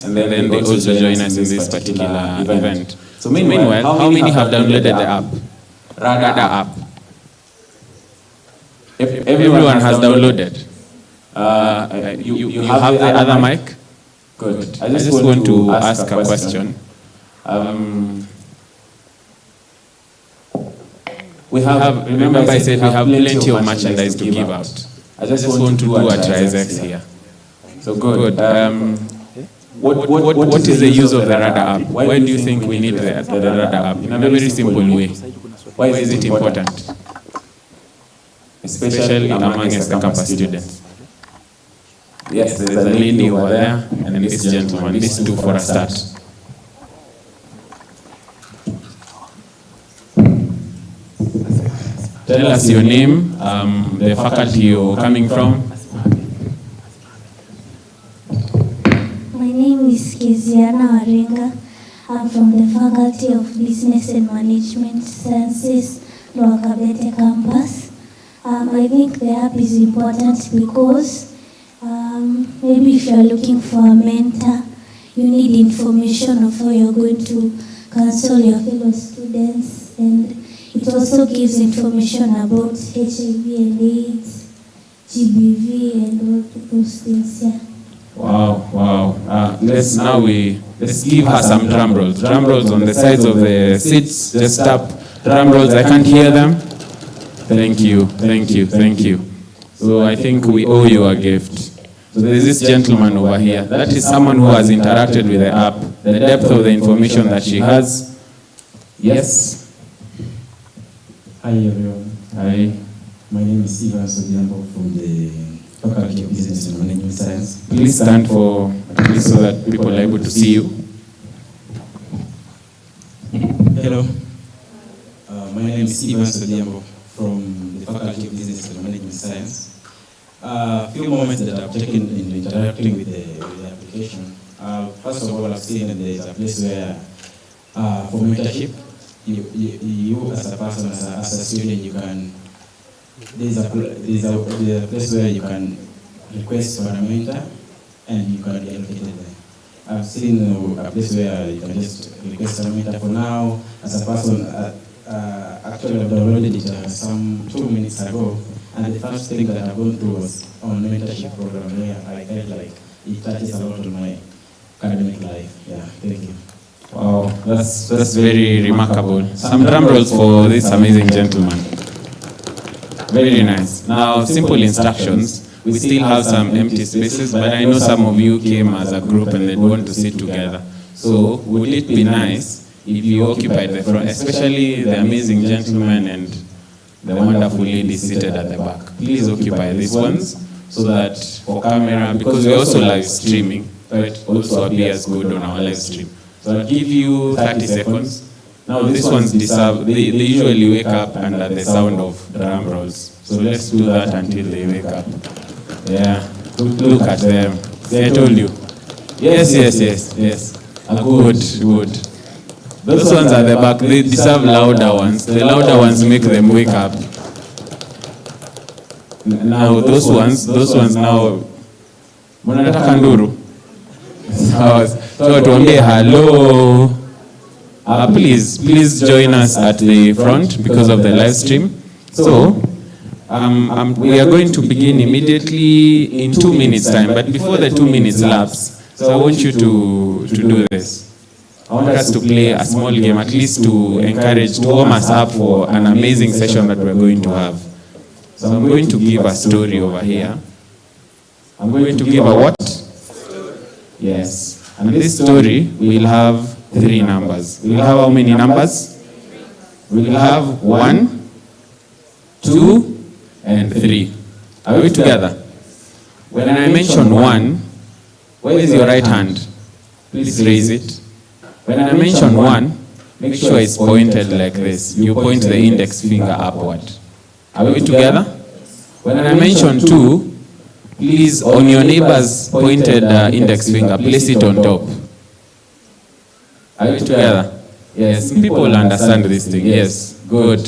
and then they also join us in this particular event. So meanwhile, how many have downloaded the app? RADA app. Everyone has downloaded. You have the other mic? Good. I just want to ask a question. Remember I said we have plenty of merchandise to give out. I just want to do a trisex here. So good. What is the use of the RADA app? Why do you think we need the RADA app? In a very simple way. Why is it important? Especially amongst the campus students. Yes, there's a lady over there and this gentleman. These two for a start. Tell us your name, the faculty you're coming from. My name is Kiziana Waringa. I'm from the Faculty of Business and Management Sciences, Lwakabete campus. I think the app is important because maybe if you're looking for a mentor, you need information of how you're going to counsel your fellow students, and it also gives information about HIV and AIDS, GBV, and all those things. Yeah. Wow. Let's give her some drum rolls. Drum rolls on the sides of the seats. Just tap drum rolls. I can't hear them. Thank you. So I think we owe you a gift. So there's this gentleman over here. That is someone who has interacted with the app. The depth of the information that she has. Yes. Hi everyone. Hi. My name is Imara TV from the Faculty of Business and Management Science. Please stand for, so that people are able to see you. Hello. My name is Imara TV from the Faculty of Business and Management Science. A few moments that I've taken in interacting with the application. First of all, I've seen that there is a place where for mentorship, you as a person, as a student, you can. There's a place where you can request for a mentor and you can be allocated there. I've seen a place where you can just request a mentor. For now, as a person, actually I've downloaded it some 2 minutes ago, and the first thing that I've gone through was on mentorship program where I felt like it touches a lot on my academic life. Yeah, thank you. Wow, that's very remarkable. Some drum rolls for this amazing gentleman. Very nice. Now, simple instructions. We still have some empty spaces, but I know some of you came as a group and they want to sit together. So, would it be nice if you occupied the front, especially the amazing gentleman and the wonderful lady seated at the back? Please occupy these ones so that for camera, because we're also live streaming, so it also appears good on our live stream. So I'll give you 30 seconds. Now these ones deserve, they usually wake up under the sound of drum rolls. So let's do that until they wake up. Yeah, look at them. See, I told you. Yes. Good. Those ones at the back, they deserve louder ones. The louder ones make them wake up. Now those ones now. Mnataka nduru. So tuambie hello. Please join us at the front because of the live stream. So, we are going to begin immediately in 2 minutes time, but before the 2 minutes lapse, so I want you to do this. I want us to play a small game, at least to warm us up for an amazing session that we're going to have. So I'm going to give a story over here. I'm going to give a what? Yes. And this story will have 3 numbers. We'll have how many numbers? We'll have 1, 2, and 3. Are we together? When I mention 1, where is your right hand? Please raise it. When I mention 1, make sure it's pointed like this. You point the index finger upward. Are we together? When I mention 2, please, on your neighbor's pointed index finger, place it on top. Are we together? Yes, people understand this thing. Yes, good.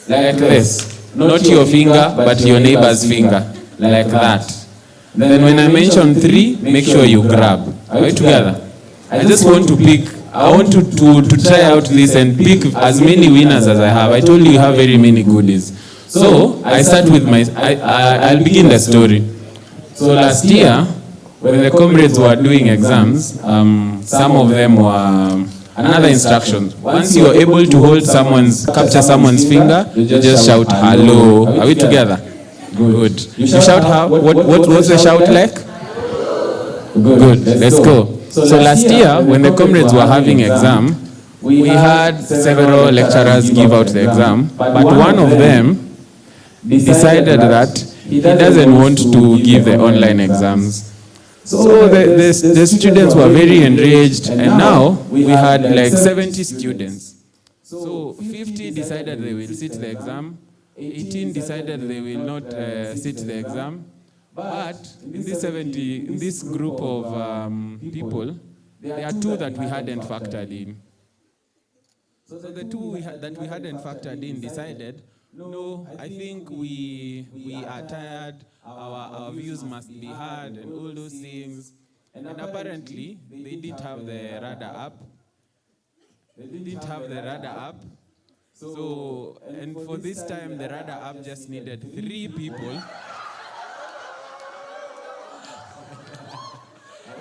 Like this. Not your finger, but your neighbor's finger. Like that. Then when I mention 3, make sure you grab. Are we together? I just want to pick, I want to try out this and pick as many winners as I have. I told you have very many goodies. So I start with I'll begin the story. So last year, when the comrades were doing exams, some of them were another instruction. Once you are able to capture someone's finger, you just shout hello. Are we together? Good. You shout how? What's the shout like? Good. Let's go. So last year, when the comrades were having exam, we had several lecturers give out the exam, but one of them decided that he doesn't want to give the online exams. So the students were very enraged, and now we had like 70 students. So 50 decided they will sit the exam, 18 decided they will not sit the exam, but in this group of people, there are 2 that we hadn't factored in. So the 2 that we hadn't factored in decided, no, I think we are tired, our views must be heard and all those things. And apparently, they didn't have the RADA app. So, and for this time, the RADA app just needed 3 people.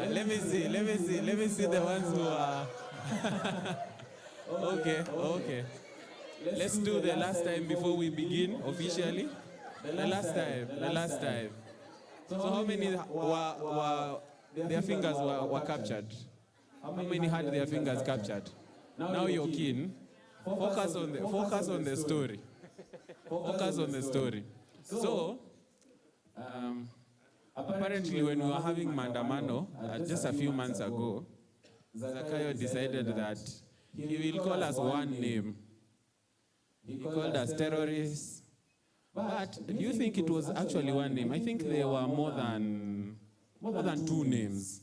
Let me see the ones who are... Okay. Let's do the last time before we begin officially. The last time. So how many were their fingers were captured? How many had their fingers captured? Now you're keen. Focus on the story. Focus on the story. So, apparently when we were having Mandamano just a few months ago, Zakayo decided that he will call us one name. He called us terrorists. But do you think it was actually one name? I think there were more than 2 names.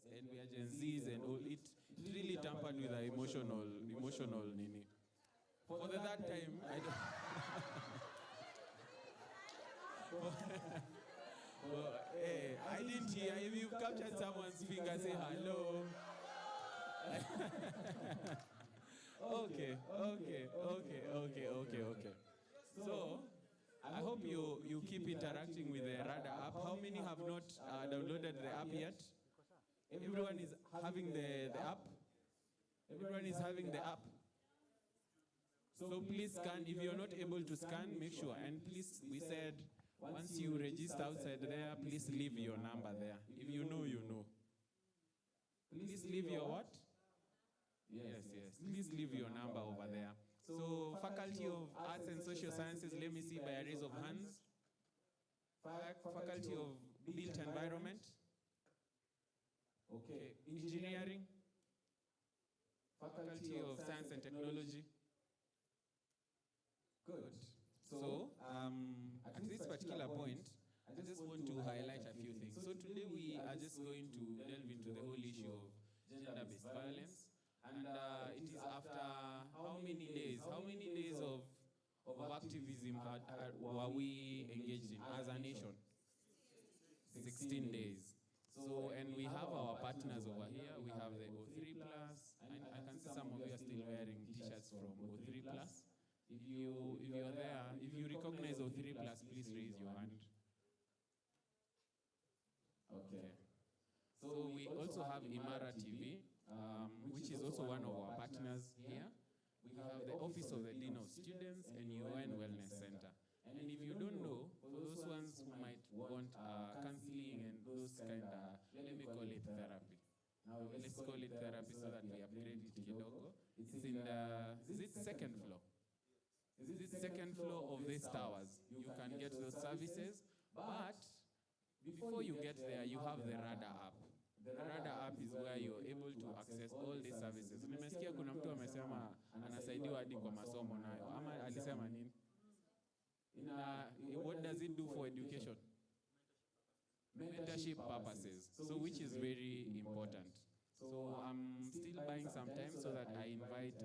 And we are Gen Zs and all. It really tampered with our emotional nini. For the third time, I don't... Hey, I didn't hear. If you captured someone's finger, say hello. Okay. So, I hope you keep interacting with the RADA app. How many have not downloaded the app yet? Everyone is having the app? Everyone is having the app? So please scan. If you're not able to scan, make sure. And please, we said, once you register outside there, please leave your number there. If you know, you know. Please leave your what? Yes. Please leave your number over there. So, Faculty of Arts and Social Sciences, let me see by a raise of hands. Faculty of Built Environment. Okay. Engineering. Faculty of Science and Technology. Good. So, at this particular point, I just want to highlight a few things. So today we are just going to delve into the whole issue of gender-based violence. And it is after how many days of activism were we engaged in as a nation? 16 days. So, and we have our partners over here. We have the O3+. I can see some of you are still wearing t-shirts from O3+. If you're there, if you recognize O3+, please raise your hand. Okay. So we also have Imara TV, which is also one of our partners here. We have the Office of the Dean of Students and UoN Wellness Center. And if you don't know, for those ones who might want counseling and those kind of, let me call it therapy. Now let's call it therapy so that we upgrade it kidogo. It's in the second floor. This second floor of these towers. You can get those services, but before you get there, you have the RADA app. The RADA app is where you're able to access all these services. Nimesikia kuna mtu amesema anasaidiwa hadi kwa masomo nayo. Ama alisema nini? What does it do for education? mentorship purposes, so which is very important. So I'm still buying some time so that I invite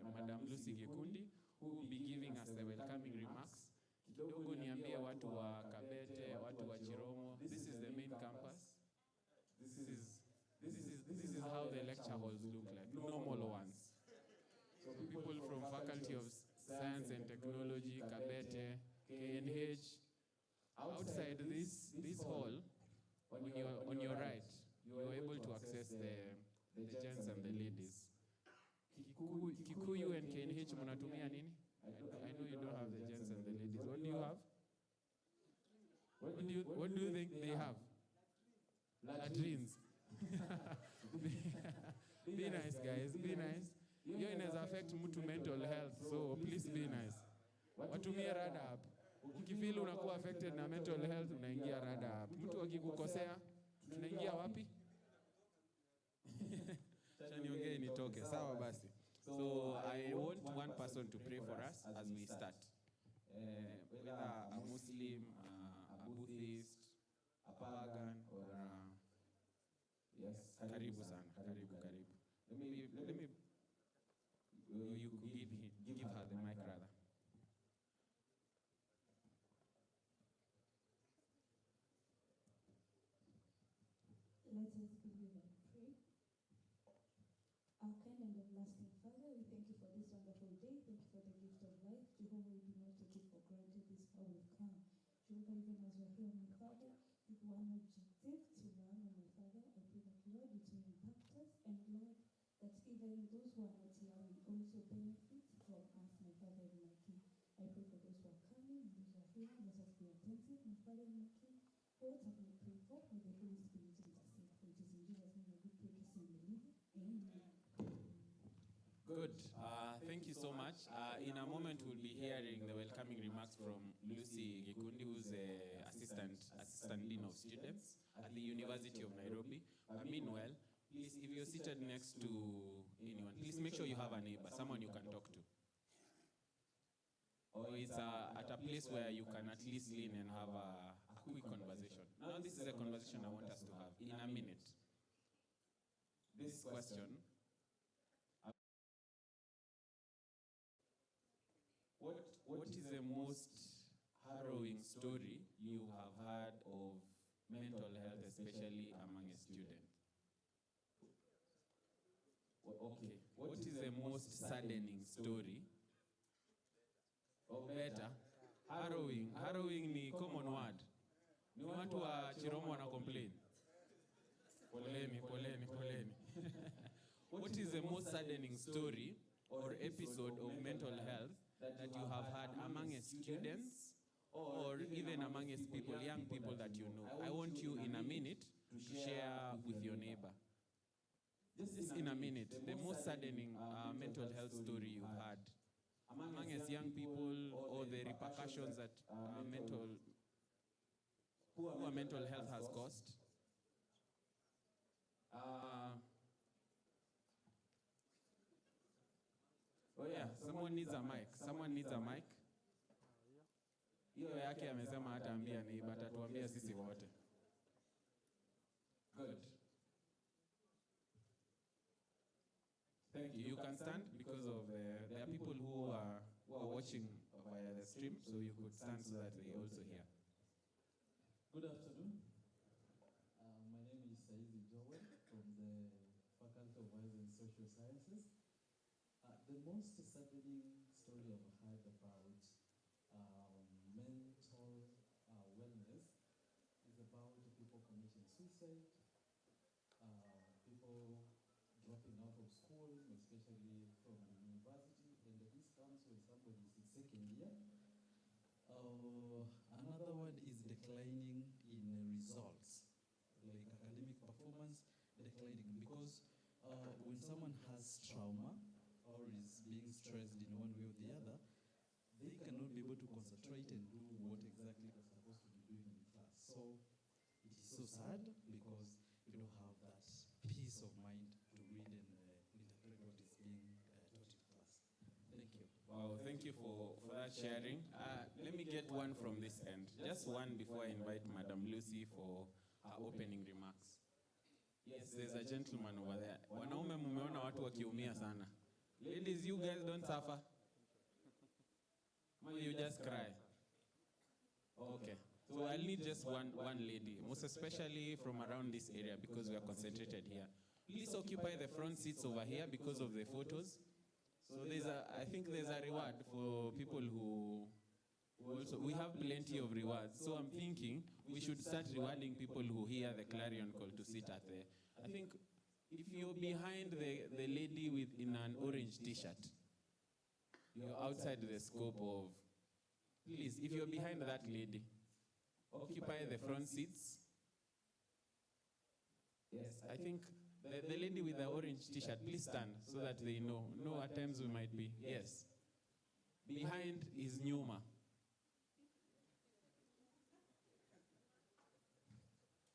Madam Lucy Gikundi, who will be giving us the welcoming remarks. Kidogo niambie watu wa Kabete, watu wa Chiromo. This is the main campus. This is how the lecture halls look like, normal ones. So people from Faculty of Science and Technology, Kabete, KNH. Outside this hall, on your right, you are able to access the gents and the ladies. Kikuyu and KNH mnatumia nini? I know you don't have the gents and the ladies. What do you have? What do you think they have? Latrines. Be nice, guys. Be nice. Hiyo inaweza affect mtu mental health, so please be nice. Watumie RADA App. Ukifeel unakuwa affected na mental health, unaingia RADA App. Mtu akikukosea, tunaingia wapi? Acha niongee nitoke. Sawa basi. So I want one person to pray for us as we start. Whether a Muslim, a Buddhist, a pagan, or yes, karibu sana, karibu. Let me. You could give her the mic rather. Let us begin and pray. Our kind and everlasting Father, we thank you for this wonderful day. Thank you for the gift of life. Jehovah, we do not take it for granted this how we've come. Jehovah, even as we're here, my Father, with one objective to learn, my Father, I pray that, Lord, it will impact us, and Lord, that even those who are not here will also benefit from us, my Father and my King. I pray for those who are coming and those who are here. Let us be attentive, my Father and my King. What have we prayed for? May the Holy Spirit intercede. For it is in Jesus' name I pray, kiss and believe. Amen. Good. Thank you so much. In a moment, we'll be hearing the welcoming remarks from Lucy Gikundi, who's the assistant dean of students at the University of Nairobi. Meanwhile, please, if you're seated next to anyone, please make sure you have a neighbor, someone you can talk to. Or it's at a place where you can at least lean and have a quick conversation. Now, this is a conversation I want us to have in a minute. This question: What is the most harrowing story you have heard of mental health, especially among a student? Okay. What is the most saddening story? Or better, harrowing. Harrowing ni common word. Ni watu wa Chiromo wana complain. Poleni. What is the most saddening story or episode of mental health that you have had among students or even among people, young people that you know? I want you in a minute to share with your neighbor. Just in a minute, the most saddening mental health story you've had among young people, or the repercussions that poor mental health has caused. Oh yeah, someone needs a mic. Hiyo yake amesema hataambia ni but atuambia sisi wote. Good. Thank you. You can stand because of there are people who are watching via the stream, so you could stand so that they also hear. Good afternoon. My name is Saizi Joel from the Faculty of Health and Social Sciences. The most saddening story I've heard about mental wellness is about people committing suicide, people dropping out of school, especially from the university, and this comes when somebody is in second year. Another one is declining in results, like academic performance declining, because when someone has trauma or is being stressed in one way or the other, they cannot be able to concentrate and do what exactly they're supposed to be doing in class. So it is so sad because you don't have that peace of mind to read and interpret what is being taught in class. Thank you. Wow, thank you for that sharing. Let me get one from this end. Just one before I invite Madam Lucy for opening remarks. Yes, there's a gentleman over there. Wanaume mumeona watu wakiumia sana. Ladies, you guys don't suffer. You just cry. Okay. So I'll need just one lady, most especially from around this area because we are concentrated here. Please occupy the front seats over here because of the photos. So I think there's a reward for people who also, we have plenty of rewards. So I'm thinking we should start rewarding people who hear the clarion call to sit at the, I think if you're behind the lady in an orange t-shirt, you're outside the scope of, please, if you're behind that lady, occupy the front seats. Yes, I think the lady with the orange t-shirt, please stand so that they know at times we might be. Yes. Behind is Numa.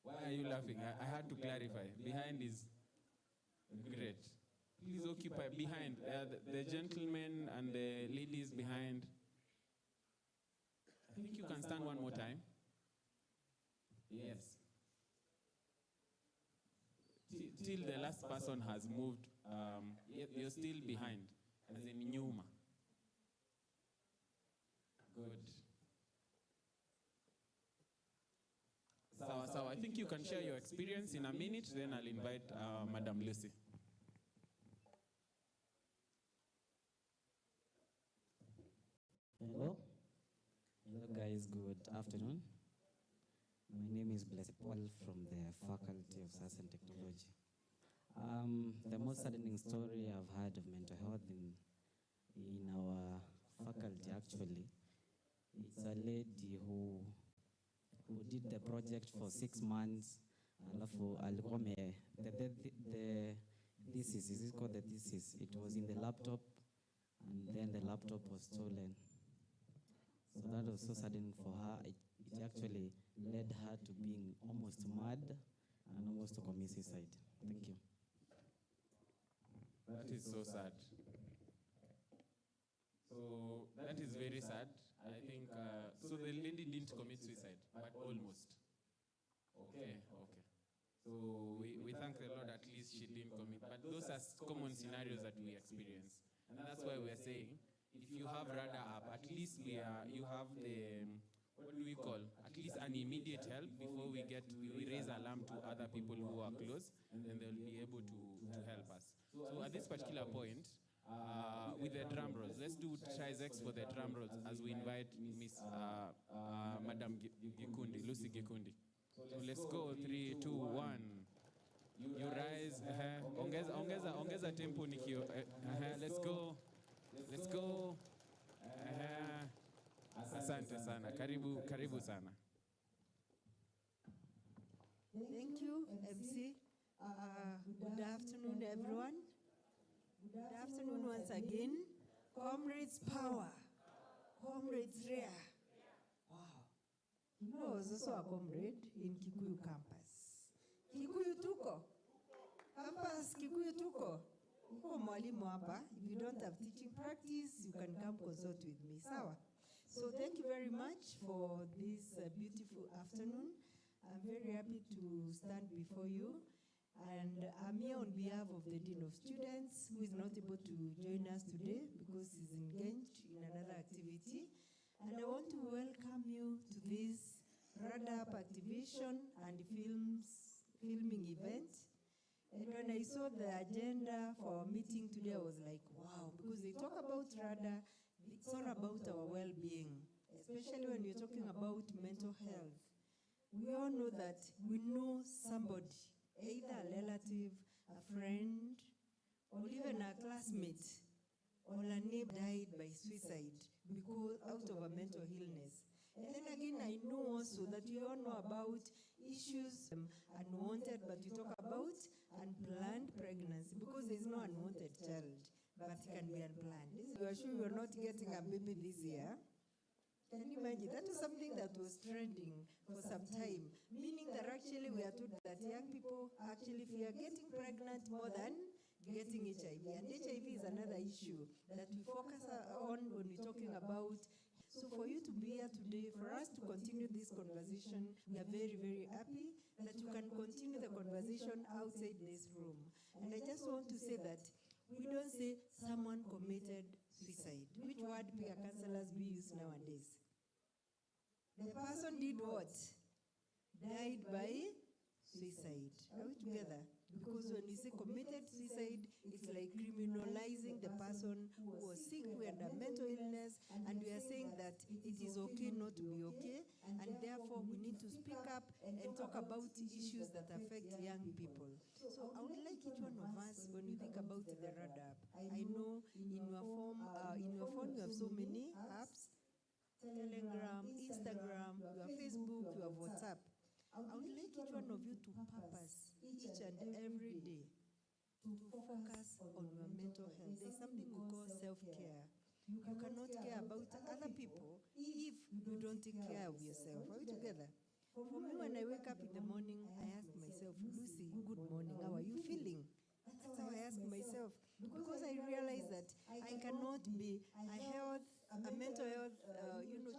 Why are you laughing? I had to clarify. Behind is great. Please occupy behind. The gentlemen and the ladies behind. I think you can stand one more time. Yes. Till the last person has moved, you're still behind, as in Numa. Good. So I think you can share your experience in a minute, then I'll invite Madam Lucy. Hello. Hello guys, good afternoon. My name is Blessed Paul from the Faculty of Science and Technology. The most saddening story I've heard of mental health in our faculty actually, it's a lady who did the project for 6 months. Alafu alikuwa the thesis, is it called the thesis? It was in the laptop and then the laptop was stolen. So that was so saddening for her. It actually led her to being almost mad and almost to commit suicide. Thank you. That is so sad. So that is very sad. I think, so the lady didn't commit suicide, but almost. Okay. So we thank the Lord at least she didn't commit. But those are common scenarios that we experience. And that's why we're saying, if you have RADA app, at least you have the, what do we call, at least an immediate help before we raise alarm to other people who are close, and then they'll be able to help us. So at this particular point, with the drum rolls, let's do trizex for the drum rolls as we invite Miss Madam Gikundi, Lucy Gikundi. So let's go, 3, 2, 1. You rise, ongeza tempo nikio, let's go. Asante sana, karibu sana. Thank you, MC. Good afternoon, everyone. Good afternoon once again. Comrades power. Comrades rare. Wow. You know, I was also a comrade in Kikuyu campus. Kikuyu tuko? Campus Kikuyu tuko? Uko mwalimu hapa. If you don't have teaching practice, you can come consult with me. Sawa? So thank you very much for this beautiful afternoon. I'm very happy to stand before you. And I'm here on behalf of the Dean of Students, who is not able to join us today because he's engaged in another activity. And I want to welcome you to this RADA App activation and filming event. And when I saw the agenda for our meeting today, I was like, wow, because they talk about RADA, it's all about our well-being, especially when you're talking about mental health. We all know that we know somebody, either a relative, a friend, or even a classmate, or a neighbor died by suicide because out of a mental illness. And then again, I know also that we all know about issues unwanted, but we talk about unplanned pregnancy because there is no unwanted child, but it can be unplanned. You are sure you are not getting a baby this year? Can you imagine? That was something that was trending for some time, meaning that actually we are told that young people actually fear getting pregnant more than getting HIV. And HIV is another issue that we focus on when we're talking about. So for you to be here today, for us to continue this conversation, we are very, very happy that you can continue the conversation outside this room. And I just want to say that we don't say someone committed suicide, which word peer counselors we use nowadays. The person did what? Died by suicide. Are we together? Because when we say committed suicide, it's like criminalizing the person who was sick, who had a mental illness, and we are saying that it is okay not to be okay, and therefore we need to speak up and talk about issues that affect young people. So I would like each one of us, when we think about the RADA App, I know in your phone you have so many apps, Telegram, Instagram, you have Facebook, you have WhatsApp. I would like each one of you to purpose each and every day to focus on your mental health. There's something we call self-care. You cannot care about other people if you don't take care of yourself. Are we together? For me, when I wake up in the morning, I ask myself, Lucy, good morning, how are you feeling? That's how I ask myself. Because I realize that I cannot be a mental health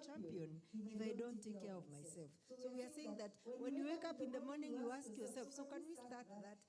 champion if I don't take care of myself. So we are saying that when you wake up in the morning, you ask yourself, so can we start that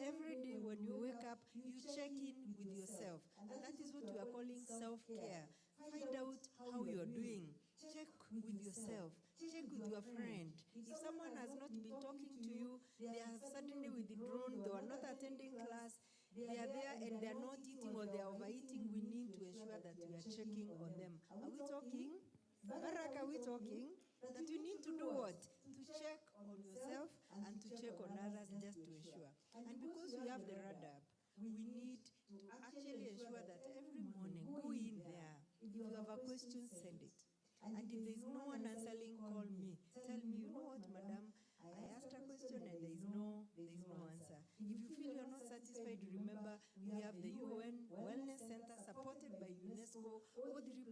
every day when you wake up, you check in with yourself. And that is what we are calling self-care. Find out how you are doing. Check with yourself. Check with your friend. If someone has not been talking to you, they have suddenly withdrawn, they are not attending class, they are there and they are not eating or they are overeating, we need to ensure that we are checking on them. Are we talking? Barak, are we talking? That you need to do what? To check on yourself and to check on others just to ensure. And because we have the RADA App, we need to actually ensure that every morning, go in there. If you have a question, send it. And if there is no one answering, call me. Tell me, you know what, madam, I asked a question and there is no answer. If you feel you're not satisfied, remember we have the UoN Wellness Center supported by UNESCO O3+,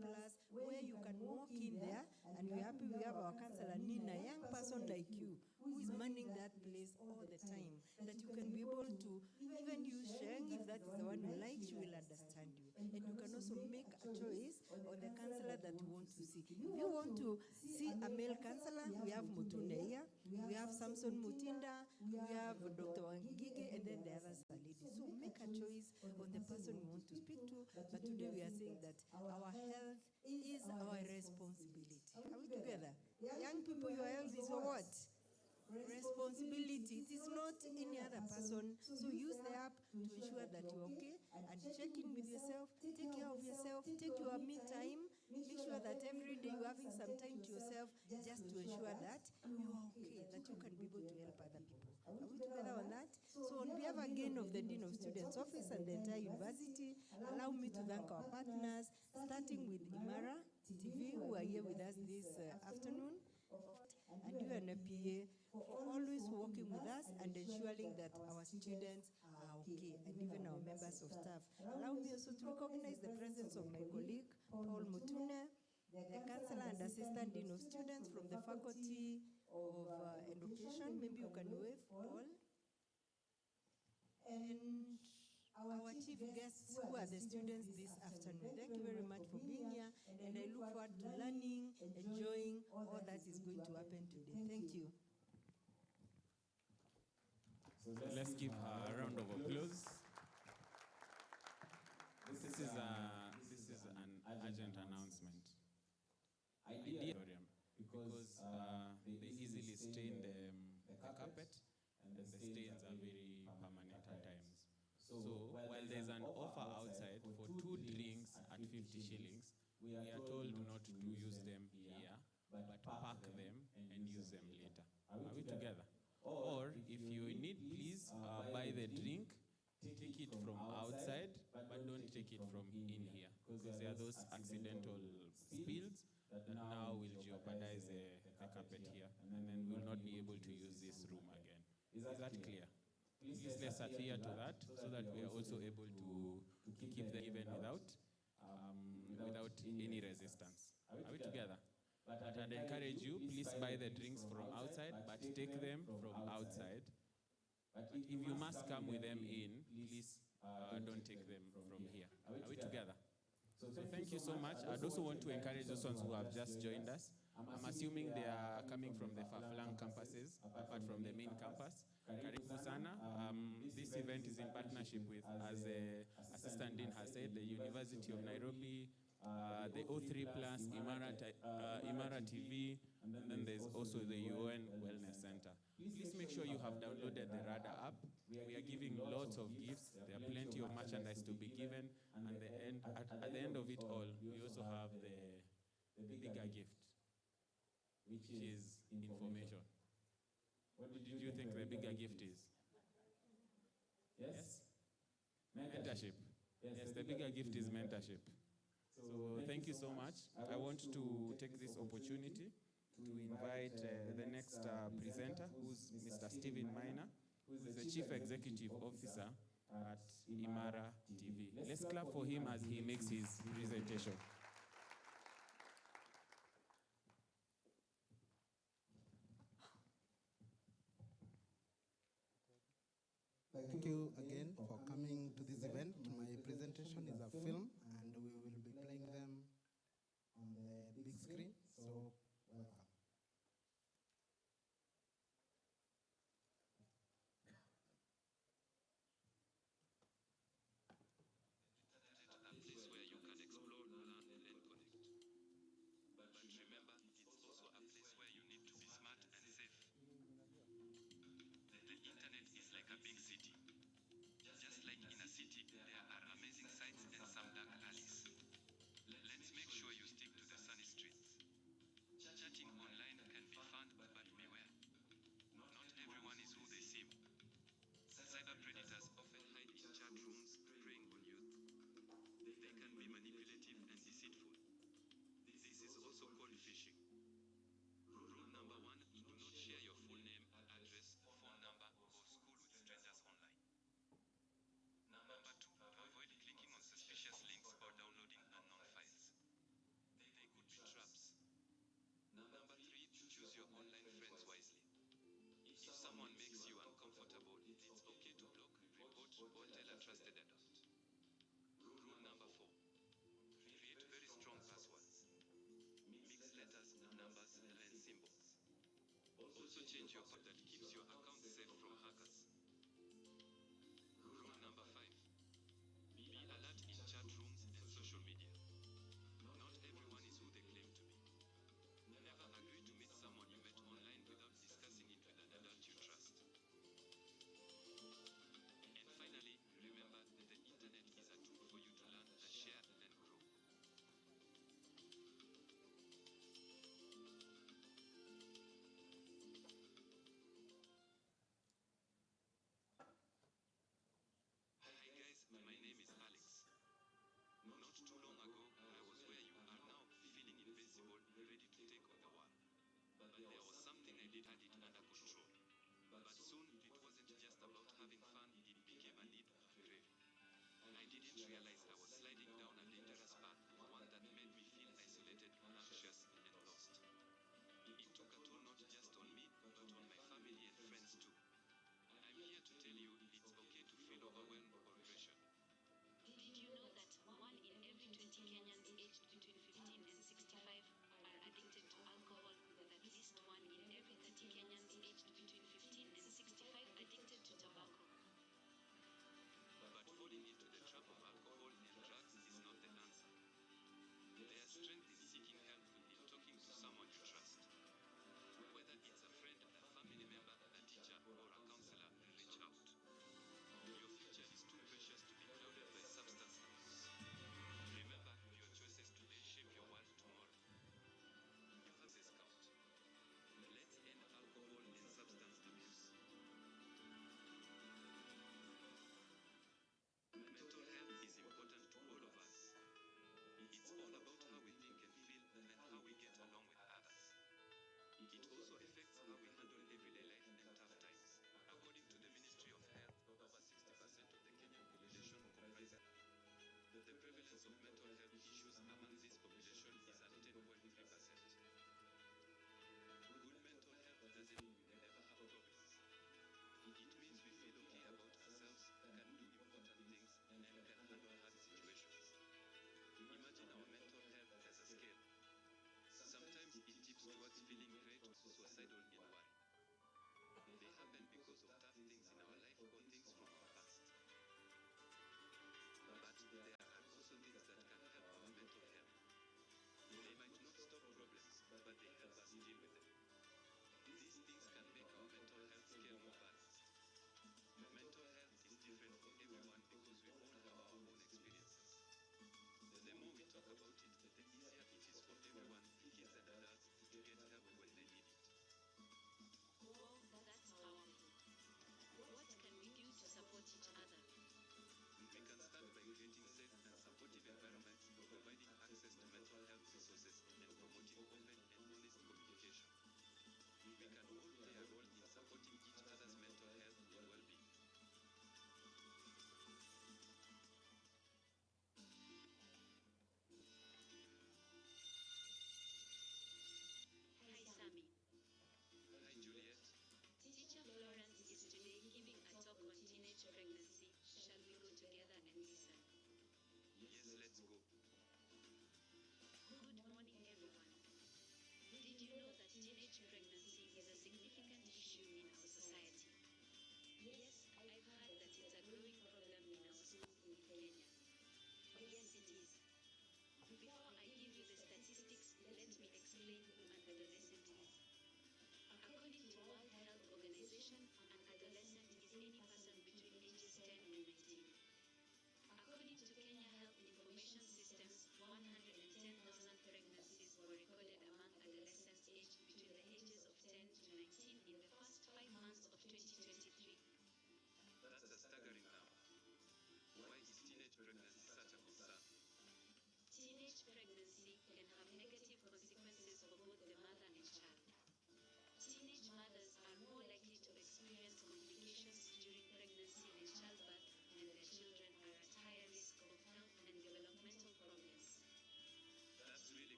where you can walk in there, and we're happy we have our counselor Nina, a young person like you, who is manning that place all the time, that you can be able to even use Sheng, if that is the one you like, she will understand you. And you can also make a choice on the counselor that you want to see. If you want to see a male counselor, we have Mutune here, we have Samson Mutinda, we have Dr. Wangige, and then the others are ladies. So make a choice on the person you want to speak to, but today we are saying that our health is our responsibility. Are we together? Young people, your health is your what? Responsibility. It is not any other person. So use the app to ensure that you're okay and check in with yourself, take care of yourself, take your me time, make sure that every day you're having some time to yourself just to ensure that you are okay, that you can be able to help other people. Are we together on that? So on behalf again of the Dean of Students Office and the entire university, allow me to thank our partners, starting with Imara TV, who are here with us this afternoon, and UNFPA for always working with us and ensuring that our students are okay, and even our members of staff. Allow me also to recognize the presence of my colleague, Paul Mutune, the Counselor and Assistant Dean of Students from the Faculty of Education. Maybe you can wave, Paul. And our chief guests, who are the students this afternoon. Thank you very much for being here, and I look forward to learning, enjoying all that is going to happen today. Thank you. So let's give a round of applause. This is an urgent announcement. Because they easily stain the carpet, and the stains are very permanent at times. So while there's an offer outside for 2 drinks at 50 shillings, we are told not to use them here, but pack them and use them later. Are we together? Or if you need, please buy the drink, take it from outside, but don't take it from in here, because there are those accidental spills that now will jeopardize the carpet here, and then we'll not be able to use this room again. Is that clear? Please let's adhere to that, so that we are also able to keep them even without any resistance. Are we together? But I'd encourage you, please buy the drinks from outside, but take them from outside. But if you must come with them in, please don't take them from here. Are we together? So thank you so much. I'd also want to encourage those ones who have just joined us. I'm assuming they are coming from the far-flung campuses, apart from the main campus. Karibu sana. This event is in partnership with, as the Assistant Dean has said, the University of Nairobi, the O3 Plus, Imara TV, and then there's also the UoN Wellness Center. Please make sure you have downloaded the RADA app. We are giving lots of gifts. There are plenty of merchandise to be given. And at the end of it all, we also have the bigger gift, which is information. What did you think the bigger gift is? Yes? Mentorship. Yes, the bigger gift is mentorship. So thank you so much. I want to take this opportunity to invite the next presenter, who's Mr. Stephen Minor, who is the Chief Executive Officer at Imara TV. Let's clap for him as he makes his presentation. Thank you again for coming to this event. My presentation is a film, and we will be playing them on the big screen, so welcome. Change your password that keeps your account safe from hackers. Rule number 5. Be alert in chat rooms and social media. Not everyone is who they claim to be. Never agree to meet someone you met online without discussing it with an adult you trust. And finally, remember that the internet is a tool for you to learn, share, and grow.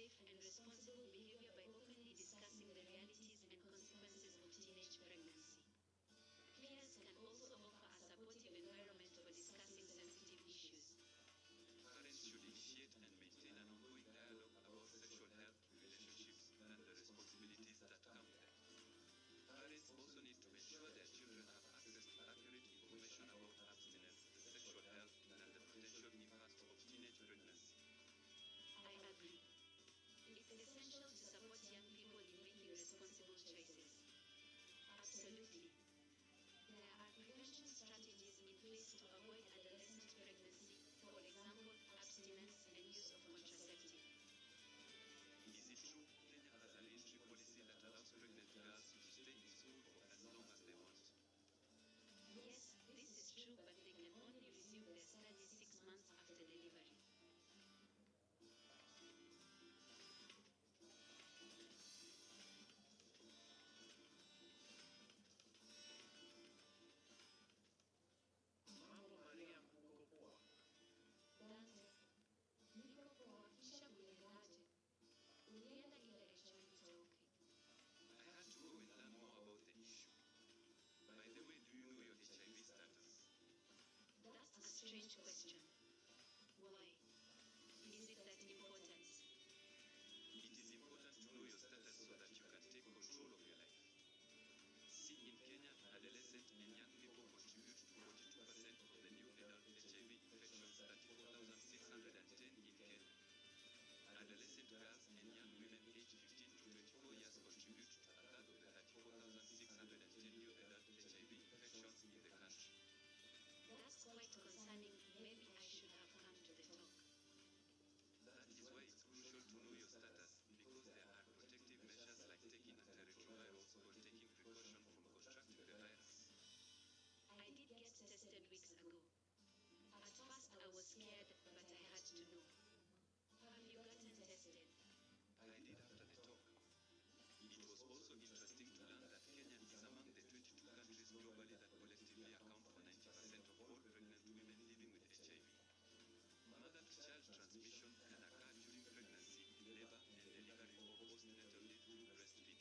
safe and responsible behavior by openly discussing the realities and consequences of teenage pregnancy. Peers can also offer a supportive environment for discussing sensitive issues. Parents should initiate and maintain an ongoing dialogue about sexual health, relationships, and the responsibilities that come with it. Parents also need to ensure their children have access to accurate information about abstinence, sexual health, and the potential impacts of teenage pregnancy. I agree. It's essential to support young people in making responsible choices. Absolutely. There are prevention strategies in place to avoid adolescent pregnancy, for example, abstinence and use of contraceptive. Is it true Kenya has an entry policy that allows pregnant girls to stay in school for as long as they want? Yes, this is true, but they can only resume their studies 6 months after delivery. Mambo Mariam, uko poa? Dante, niko poa, kisha kuliendaje? Ulienda ile lecture nitoke. I had to go and learn more about the issue. By the way, do you know your HIV status? That's a strange question. Why? Is it that important? It is important to know your status so that you can take control of your life. See, in Kenya, adolescent and young people contribute to 42% of the new adult HIV infections, 34,610 in Kenya. Adolescent girls and young women aged 15 to 24 years contribute to a third of the 34,610 new adult HIV infections in the country. That's quite concerning. Maybe I should have come to the talk. That is why it's crucial to know your status, because there are protective measures like taking antiretrovirals or taking precaution from contracting the virus. I did get tested weeks ago. At first I was scared, but I had to know. Have you gotten tested? I did after the talk. It was also interesting to learn that Kenya is among the 22 countries globally that collectively account for 90% of all pregnant women living with HIV. Mother-to-child transmission can occur during pregnancy, labor, and delivery or postnatally through breastfeeding.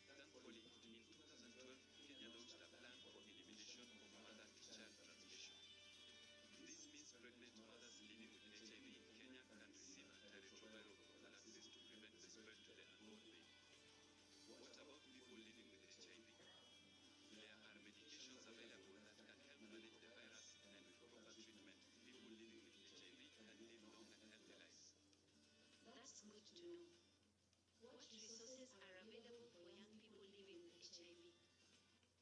Thankfully, in 2012, Kenya launched a plan for elimination of mother-to-child transmission. This means pregnant mothers living with HIV in Kenya can receive antiretroviral prophylaxis to prevent the spread to the unborn baby. What about people living with HIV? There are medications available that can help manage the virus, and with proper treatment, people living with HIV can live long and healthy lives. That's good to know. What resources are available for young people living with HIV?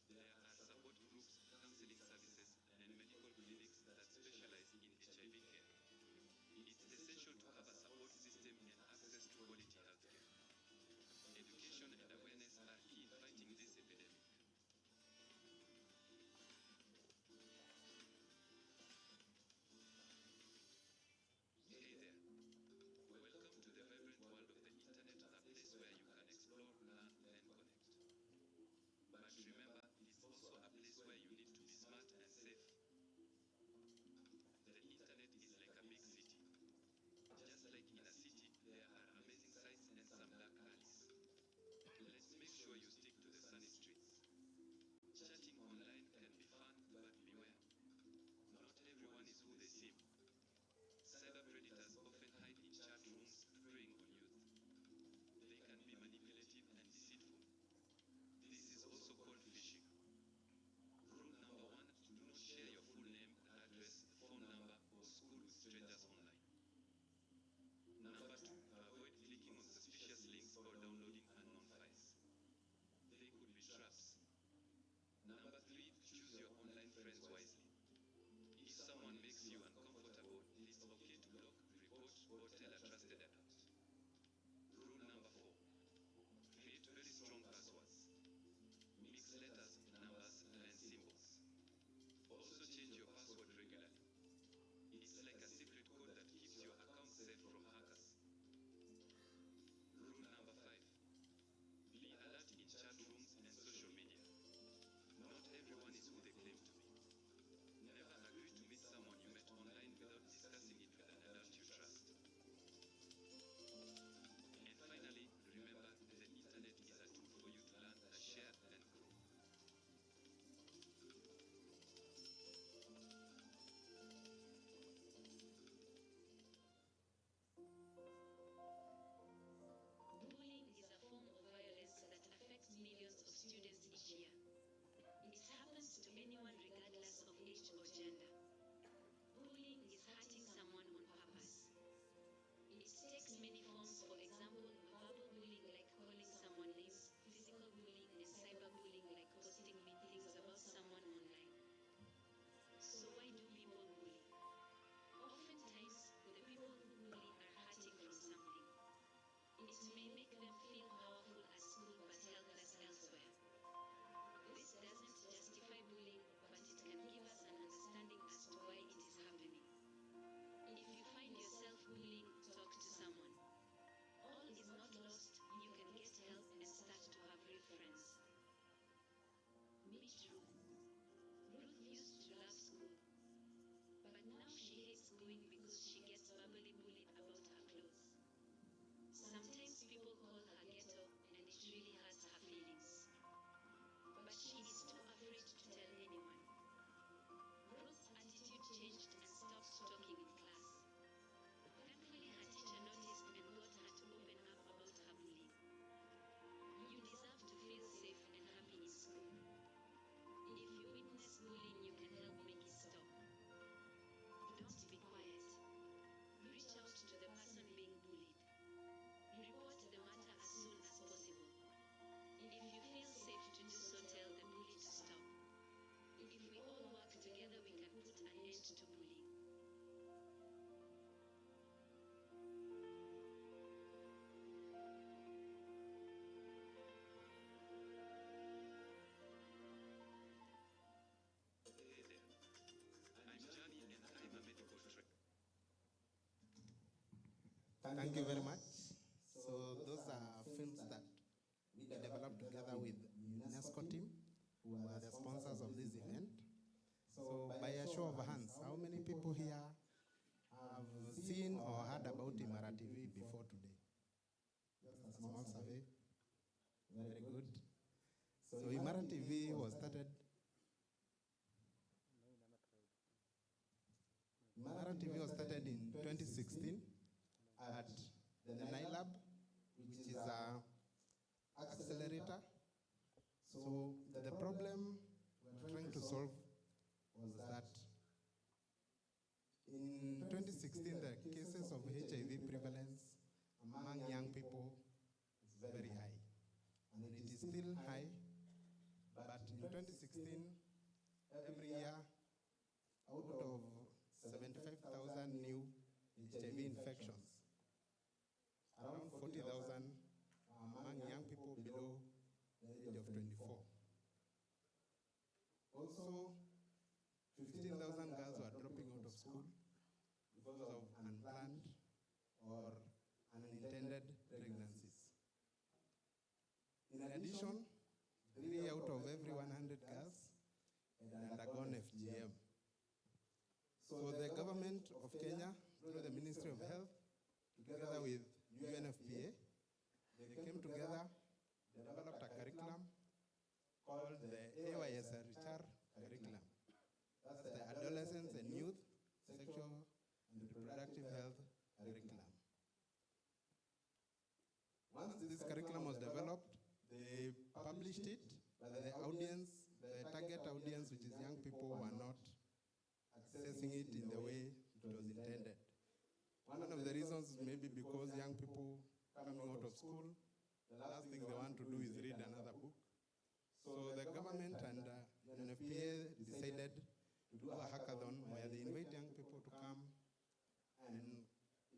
There are support groups, counseling services, and medical clinics that specialize in HIV care. It's essential to have a support system and access to quality healthcare. Education and awareness are key in fighting this epidemic. Hey there. Welcome to the vibrant world of the internet, a place where you can explore, learn, and connect. But remember, it's also a place where you need to be smart and safe. The internet is like a big city. Just like in a city, there are amazing sights and some dark alleys. Let's make sure you stick to the sunny streets. Chatting online can be fun, but beware. Not everyone is who they seem. Cyber predators often hide in chat rooms, preying on youth. They can be manipulative and deceitful. This is also called phishing. Rule number 1, do not share your full name, address, phone number, or school with strangers online. Number 2, avoid clicking on suspicious links or downloading unknown files. They could be traps. Number 3, choose your online friends wisely. If someone makes you uncomfortable, it's okay to block, report, or tell a trusted adult. Rule number 4, create very strong passwords. Mix letters, numbers, and symbols. Also change your password regularly. It's like a secret code that keeps your account safe from hackers. Rule number 5, be alert in chat rooms and social media. Not everyone is who they claim to be. Never agree to meet someone you met online without discussing it with an adult you trust. year. It happens to anyone regardless of age or gender. Bullying is hurting someone on purpose. It takes many forms, for example, verbal bullying like calling someone names, physical bullying, and cyberbullying like posting mean things about someone online. So why do people bully? Oftentimes, the people who bully are hurting from something. It may make them feel powerful at school but helpless elsewhere. This doesn't justify bullying, but it can give us an understanding as to why it is happening. If you find yourself bullying, talk to someone. All is not lost, you can get help and start to have real friends. Meet Ruth. Ruth used to love school, but now she hates going because she gets verbally bullied about her clothes. Sometimes people call her ghetto, and it really hurts her feelings. But she is too afraid to tell anyone. Ruth's attitude changed and stopped talking in class. Thankfully, her teacher noticed and got her to open up about her bullying. You deserve to feel safe and happy in school. If you witness bullying, you can help make it stop. Don't be quiet. Reach out to the person being bullied. Report the matter as soon as possible. If you feel safe to do so, tell the bully to stop. If we all work together, we can put an end to bullying. Hey there, I'm Johnny and I'm a medical trainer. Thank you very much. So those are films that we developed together with UNESCO team, who are the sponsors of this event. So by a show of hands, how many people here have seen or heard about Imara TV before today? Just a small survey. Very good. So Imara TV was started. Imara TV was started in 2016 at the NILAB, which is an accelerator. So the problem we're trying to solve was that in 2016, the cases of HIV prevalence among young people is very high. And it is still high, but in 2016, every year, out of 75,000 new HIV infections, around 40,000 among young people below the age of 24. Also, 15,000 girls were dropping out of school because of unplanned or unintended pregnancies. In addition, 3 out of every 100 girls had undergone FGM. So the government of Kenya, through the Ministry of Health, together with UNFPA, they came together, developed a curriculum called the AYSRHR curriculum. That's the Adolescents and Youth Sexual and Reproductive Health curriculum. Once this curriculum was developed, they published it, but the audience, the target audience, which is young people, were not accessing it in the way it was intended. One of the reasons may be because young people coming out of school, the last thing they want to do is read another book. So the government and UNFPA decided to do a hackathon where they invite young people to come and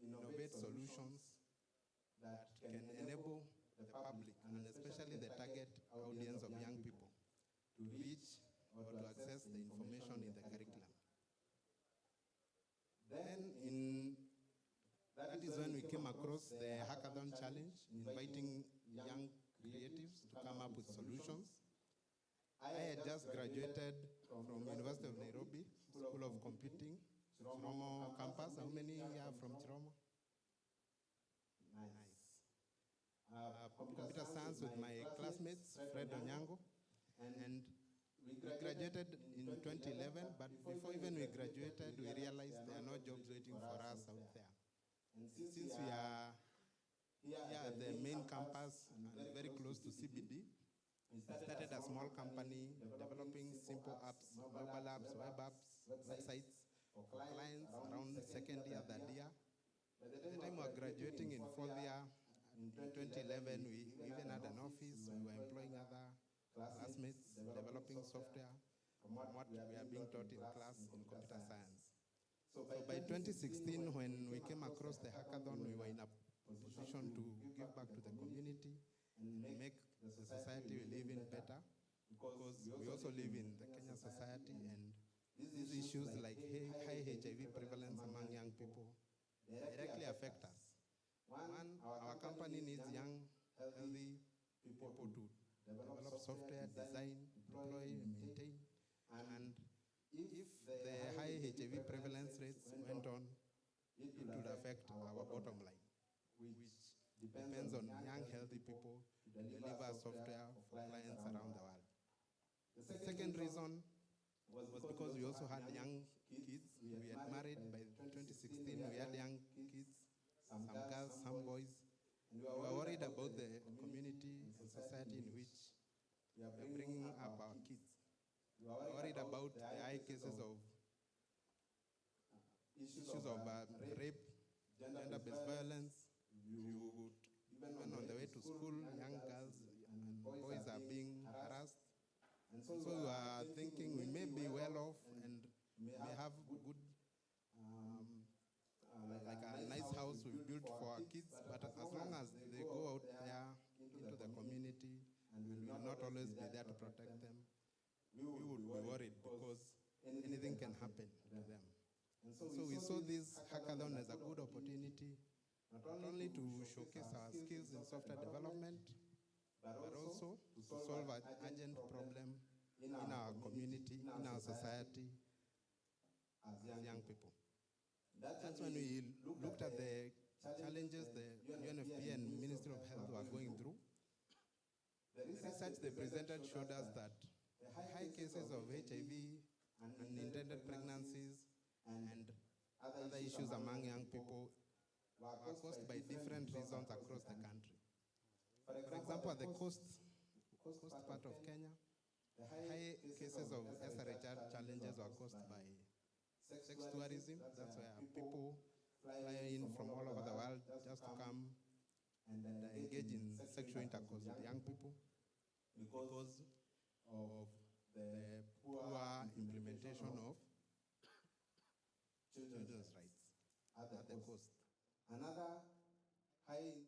innovate solutions that can enable the public, and especially the target audience of young people, to reach or to access the information in the curriculum. Then that is when we came across the hackathon challenge, inviting young creatives to come up with solutions. I had just graduated from University of Nairobi, School of Computing, Chiromo campus. How many are from Chiromo? Nice. Computer science with my classmates, Fred Onyango, and we graduated in 2011, but before even we graduated, we realized there are no jobs waiting for us out there. And since we are here at the main campus and very close to CBD, We started a small company developing simple apps, mobile apps, web apps, websites for clients around second year, third year. By the time we were graduating in fourth year, in 2011, we even had an office. We were employing other classmates, developing software from what we are being taught in class in computer science. So by 2016, when we came across the hackathon, we were in a position to give back to the community and make the society we live in better, because we also live in the Kenyan society, and these issues like high HIV prevalence among young people directly affect us. One, our company needs young, healthy people to develop software, design, deploy, maintain, and if the high HIV prevalence rates went on, it would affect our bottom line, which depends on young, healthy people to deliver software for clients around the world. The second reason was because we also had young kids. We had married by 2016. We had young kids, some girls, some boys. And we were worried about the community and society in which we are bringing up our kids. We were worried about the high cases of issues of rape, gender-based violence. You would, even on the way to school, young girls and boys are being harassed. And so we are thinking we may be well off and may have good, like a nice house we built for our kids, but as long as they go out there into the community and we will not always be there to protect them, we would be worried because anything can happen to them. And so we saw this hackathon as a good opportunity, not only to showcase our skills in software development, but also to solve an urgent problem in our community, in our society, as young people. That's when we looked at the challenges the UNFPA and Ministry of Health were going through. The research they presented showed us that the high cases of HIV, unintended pregnancies, and other issues among young people were caused by different reasons across the country. For example, at the coast part of Kenya, the high cases of SRHR challenges were caused by sex tourism. That's where people fly in from all over the world just to come and engage in sexual intercourse with young people because of the poor implementation of children's rights at the coast. Another high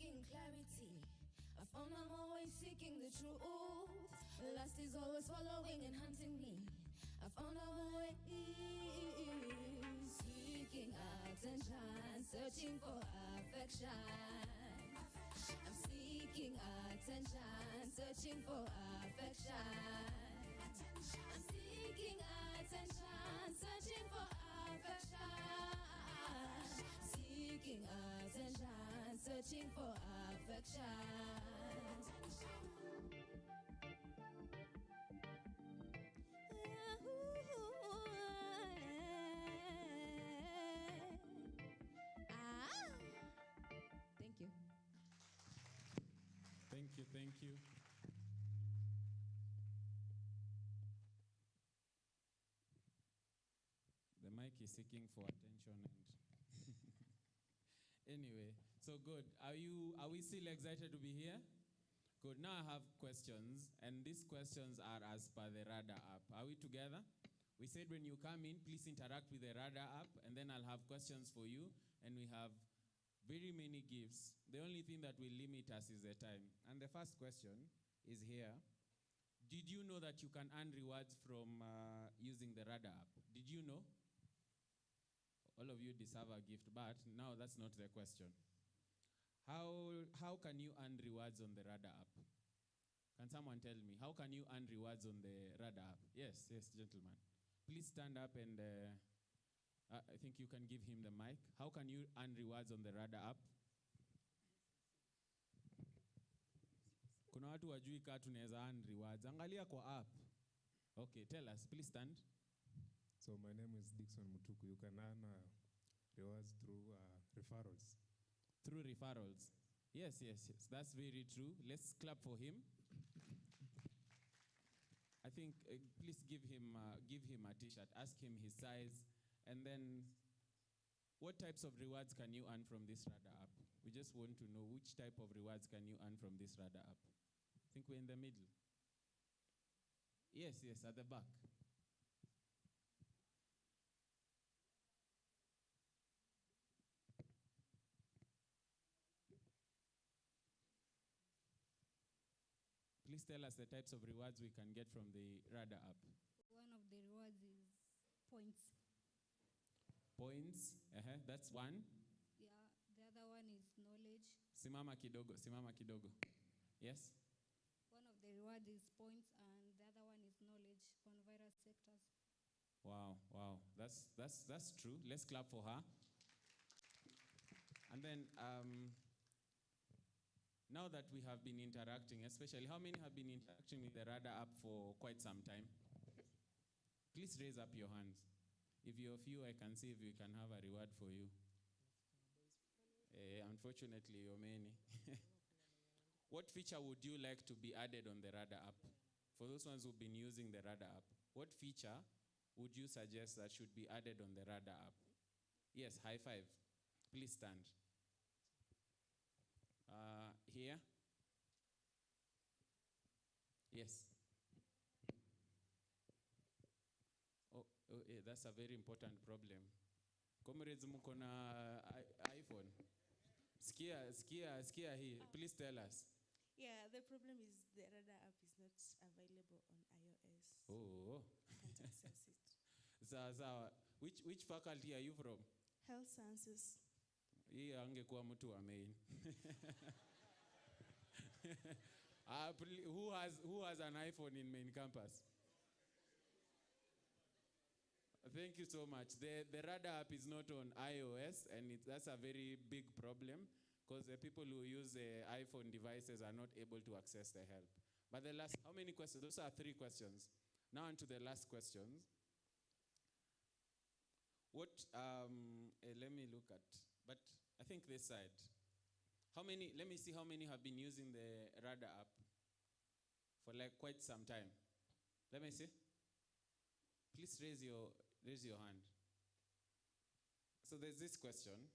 seeking clarity. I found I'm always seeking the truth. Lust is always following and hunting me. I found I'm always seeking attention, searching for affection. I'm seeking attention, searching for affection. I'm seeking attention, searching for affection. Seeking attention, searching for affection. Thank you. Thank you, thank you. The mic is seeking for attention and anyway, so good. Are we still excited to be here? Good. Now I have questions, and these questions are as per the RADA app. Are we together? We said when you come in, please interact with the RADA app, and then I'll have questions for you, and we have very many gifts. The only thing that will limit us is the time. And the first question is here. Did you know that you can earn rewards from using the RADA app? Did you know? All of you deserve a gift, but now that's not the question. How can you earn rewards on the RADA app? Can someone tell me? How can you earn rewards on the RADA app? Yes, gentlemen. Please stand up and I think you can give him the mic. How can you earn rewards on the RADA app? Kuna watu wajui kaa tunaweza earn rewards. Angalia kwa app. Okay, tell us. Please stand. So my name is Dixon Mutuku. You can earn rewards through referrals. Through referrals. Yes. That's very true. Let's clap for him. I think please give him a t-shirt. Ask him his size. And then what types of rewards can you earn from this RADA app? We just want to know which type of rewards can you earn from this RADA app. I think we're in the middle. Yes, at the back. Please tell us the types of rewards we can get from the RADA app. One of the rewards is points. Points, that's one. Yeah, the other one is knowledge. Simama kidogo. Yes? One of the rewards is points and the other one is knowledge on various sectors. Wow. That's true. Let's clap for her. And then, now that we have been interacting, especially, how many have been interacting with the RADA app for quite some time? Please raise up your hands. If you're few, I can see if we can have a reward for you. Unfortunately, you're many. What feature would you like to be added on the RADA app? For those ones who've been using the RADA app, what feature would you suggest that should be added on the RADA app? Yes, high five. Please stand. Here. Yes. That's a very important problem. Comrades, muko na iPhone. Skia here. Please tell us. Yeah, the problem is the RADA app is not available on iOS. Oh. Can't access it. So, which faculty are you from? Health Sciences. Hii angekuwa mtu wa main. Who has an iPhone in main campus? Thank you so much. The RADA app is not on iOS, and that's a very big problem because the people who use the iPhone devices are not able to access the help. But how many questions? Those are 3 questions. Now on to the last questions. Let me look at, but I think this side. Let me see how many have been using the RADA app for like quite some time. Let me see. Please raise your hand. So there's this question.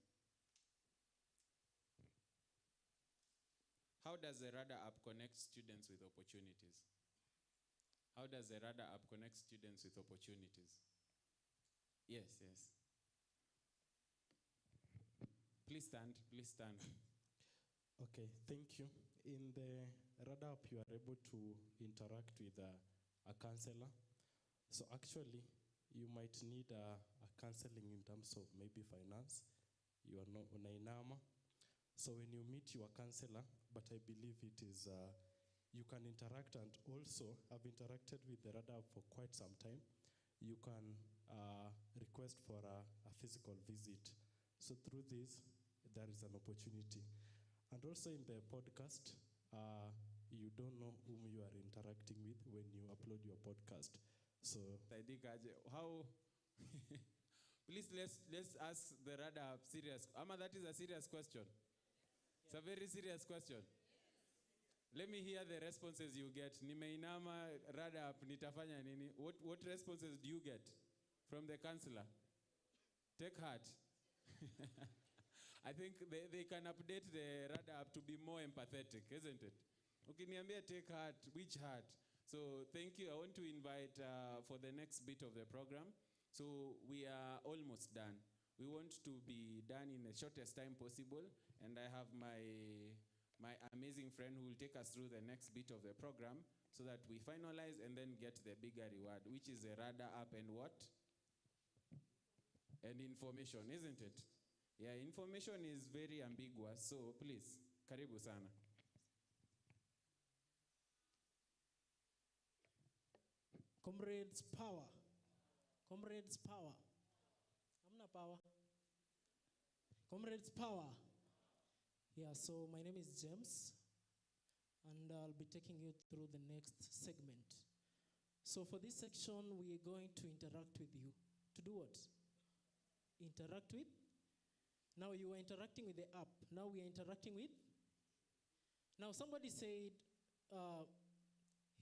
How does the RADA app connect students with opportunities? How does the RADA app connect students with opportunities? Yes. Please stand. Okay, thank you. In the RADA app, you are able to interact with a counselor. So actually, you might need a counseling in terms of maybe finance. You are not on Inama. So when you meet your counselor, but I believe it is, you can interact, and also I've interacted with the RADA app for quite some time. You can request for a physical visit. So through this, there is an opportunity. And also in the podcast, you don't know whom you are interacting with when you upload your podcast. So how please let's ask the RADA app serious. Ama, that is a serious question. It's a very serious question. Let me hear the responses you get. Nimeinama RADA app nitafanya nini? What responses do you get from the counselor? Take heart. I think they can update the RADA app to be more empathetic, isn't it? Okay, niambia take heart, which heart? So thank you. I want to invite for the next bit of the program. So we are almost done. We want to be done in the shortest time possible. And I have my amazing friend who will take us through the next bit of the program so that we finalize and then get the bigger reward, which is the RADA app and what? And information, isn't it? Yeah, information is very ambiguous, so please, karibu sana. Comrades, power. Comrades, power. Amna power. Comrades, power. Yeah, so my name is James, and I'll be taking you through the next segment. So for this section, we are going to interact with you. To do what? Interact with? Now you are interacting with the app. Now we are interacting with? Now somebody said,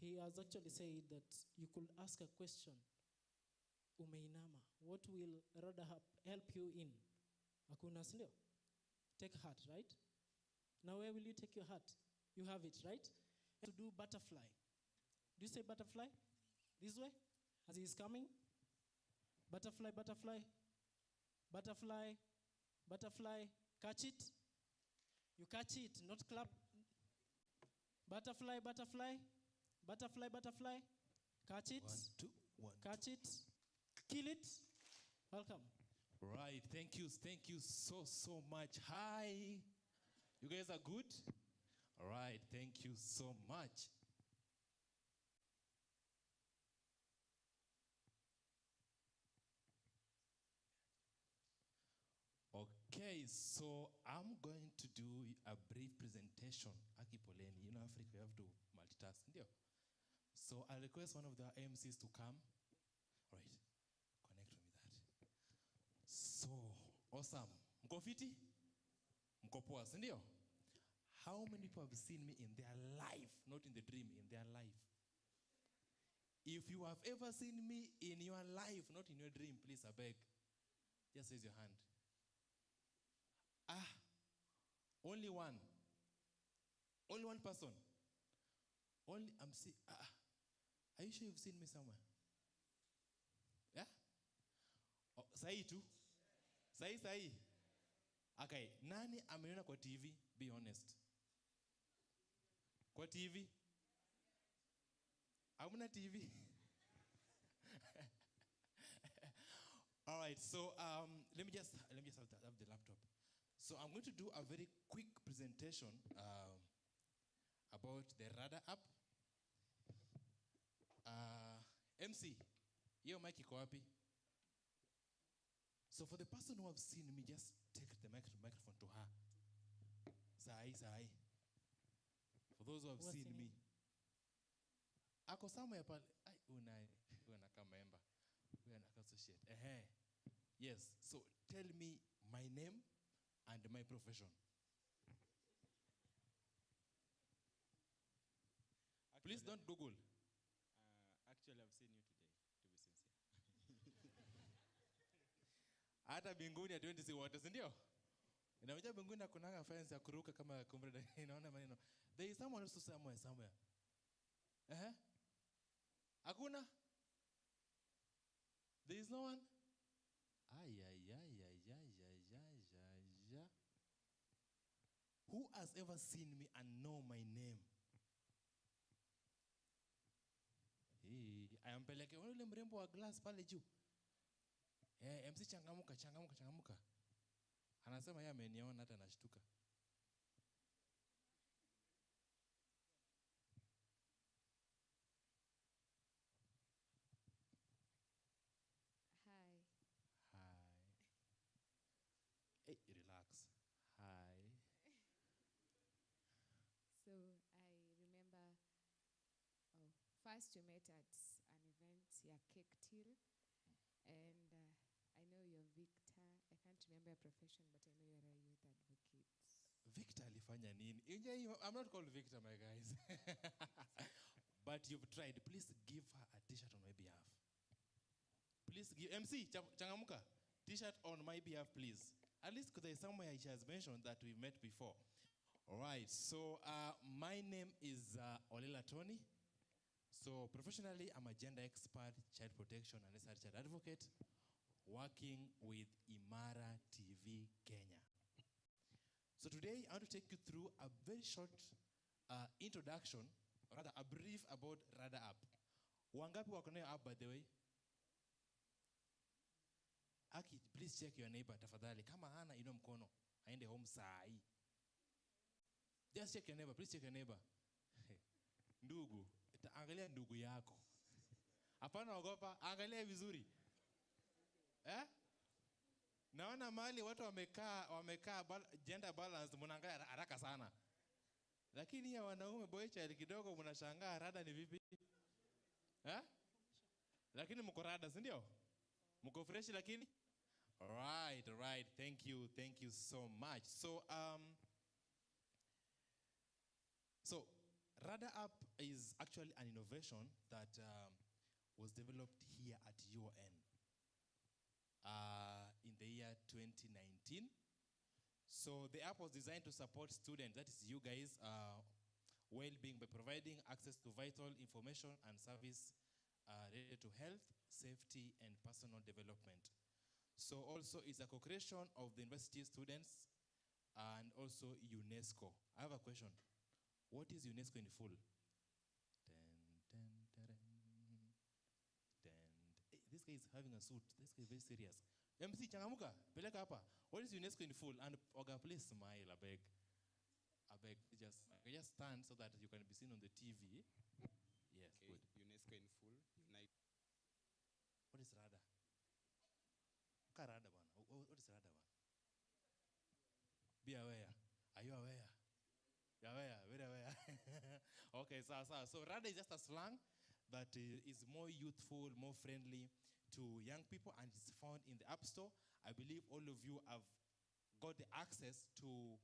he has actually said that you could ask a question. Umeinama. What will RADA help you in? Hakuna sindio? Take heart, right? Now where will you take your heart? You have it, right? To do butterfly. Do you say butterfly? This way? As he is coming? Butterfly, butterfly. Butterfly. Butterfly, catch it. You catch it, not clap. Butterfly, butterfly. Butterfly, butterfly. Catch it. 1, 2, 1. Catch it. Kill it. Welcome. Right, thank you so much. Hi. You guys are good? All right, thank you so much. Okay, so I'm going to do a brief presentation. Akipoleni, you know, Africa, we have to multitask. So I'll request one of the MCs to come. All right, connect with that. So, awesome. Mko fiti? Mko poa, sindio? How many people have seen me in their life, not in the dream, in their life? If you have ever seen me in your life, not in your dream, please, I beg, just raise your hand. Only one. Only one person. Only, are you sure you've seen me somewhere? Yeah? Oh, sahi tu? Sahi. Okay, nani ameniona kwa TV? Be honest. Kwa TV? Hamna TV? All right, so let me just have the laptop. So I'm going to do a very quick presentation about the RADA app. MC, hiyo mic iko wapi? So for the person who have seen me, just take the microphone to her. Sahi. For those who have seen me. Ako somewhere pale. Una kama member. We are associate. Yes. So tell me my name and my profession. Please don't Google. Actually, I've seen you today, to be sincere. Hata binguni hatuendi si wote, si ndio? Inaweza binguni hakunanga fence ya kuruka kama kumreda inaona maneno. There is someone also somewhere. Hakuna? There is no one? Who Who has ever seen me and know my name? Ayampeleke yule mrembo wa glass pale juu. MC changamuka. Anasema yeye ameniona hata nashtuka. Hey, relax. Hi. So I remember, first we met at an event, Cake Till, and I know you're Victor. I can't remember your profession, but I know you're a youth advocate. Victor alifanya nini? I'm not called Victor, my guys. But you've tried. Please give her a t-shirt on my behalf. Please give MC changamuka t-shirt on my behalf, please. At least there is somewhere she has mentioned that we met before. All right, so my name is Olela Tony. So professionally, I'm a gender expert, child protection, and child advocate, working with Imara TV Kenya. So today, I want to take you through a very short introduction, or rather a brief about RADA App. Wangapi wako nayo app, by the way? Aki, please check your neighbor, tafadhali. Kama hana ino mkono, aende home sai. Just check your neighbor, please check your neighbor. Ndugu, angalia ndugu yako. Hapana ogopa, angalia vizuri. Naona mali watu wamekaa gender balance, mnaangalia haraka sana. Lakini ya wanaume boy child kidogo mnashangaa rada ni vipi? Lakini mko rada, si ndio? Mko fresh lakini? All right. Thank you so much. So RADA App is actually an innovation that was developed here at UoN in the year 2019. So the app was designed to support students, that is you guys, well-being by providing access to vital information and service related to health, safety, and personal development. So also it's a co-creation of the university students and also UNESCO. I have a question. What is UNESCO in full? Hey, this guy is having a suit. This guy is very serious. MC changamuka, peleka hapa. What is UNESCO in full? And Oga, please smile, I beg. Just stand so that you can be seen on the TV. Yes, okay. Good. UNESCO in full. What is RADA? RADA one. What is RADA one? Be aware. Are you aware? You're aware, very aware. Okay, so RADA is just a slang that is more youthful, more friendly to young people, and it's found in the App Store. I believe all of you have got the access to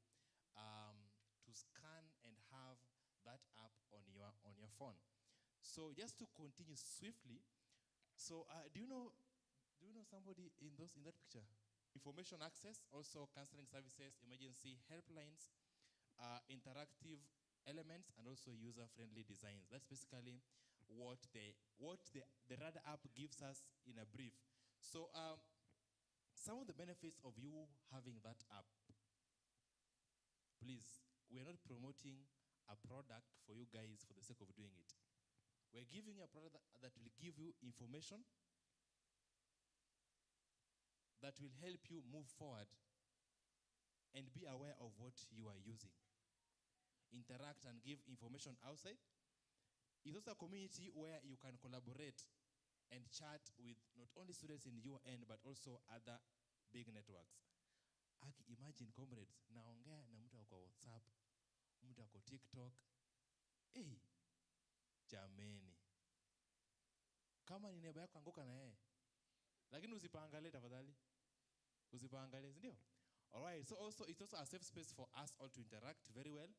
scan and have that app on your phone. So just to continue swiftly, so do you know somebody in that picture? Information access, also counseling services, emergency helplines, interactive elements, and also user-friendly designs. That's basically what the RADA app gives us in a brief. So some of the benefits of you having that app. Please, we're not promoting a product for you guys for the sake of doing it. We're giving you a product that will give you information that will help you move forward and be aware of what you are using. Interact and give information outside. It's also a community where you can collaborate and chat with not only students in UoN but also other big networks. Imagine, comrades, naongea na mtu kwa WhatsApp, mtu kwa TikTok. Hey, jameni. Kama ni neighbor yako anguka na yeye. Lakini usipaangalie tafadhali. Usipaangalie, ndio? All right, so also it's also a safe space for us all to interact very well.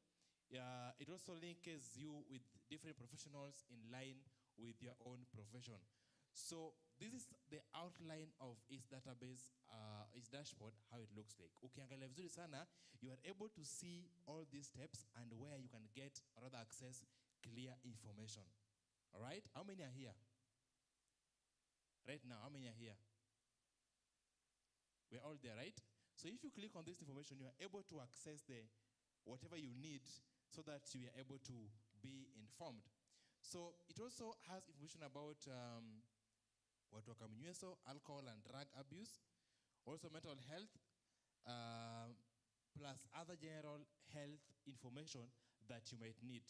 It also links you with different professionals in line with your own profession. So this is the outline of its database, its dashboard, how it looks like. Ukiangalia vizuri sana, you are able to see all these steps and where you can get or rather access clear information. All right, how many are here? Right now, how many are here? We're all there, right? So if you click on this information, you are able to access the whatever you need so that you are able to be informed. So it also has information about what we call UNESCO, alcohol and drug abuse, also mental health, plus other general health information that you might need.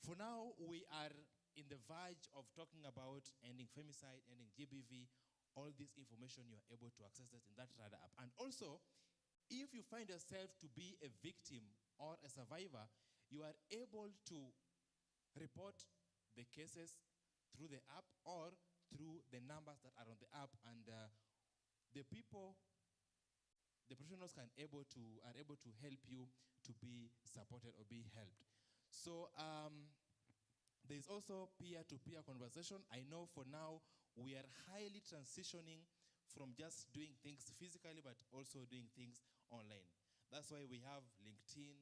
For now, we are in the verge of talking about ending femicide, ending GBV, all this information you are able to access it in that RADA app. And also, if you find yourself to be a victim or a survivor, you are able to report the cases through the app or through the numbers that are on the app, and the professionals are able to help you to be supported or be helped. So there's also peer-to-peer conversation. I know for now we are highly transitioning from just doing things physically, but also doing things online. That's why we have LinkedIn,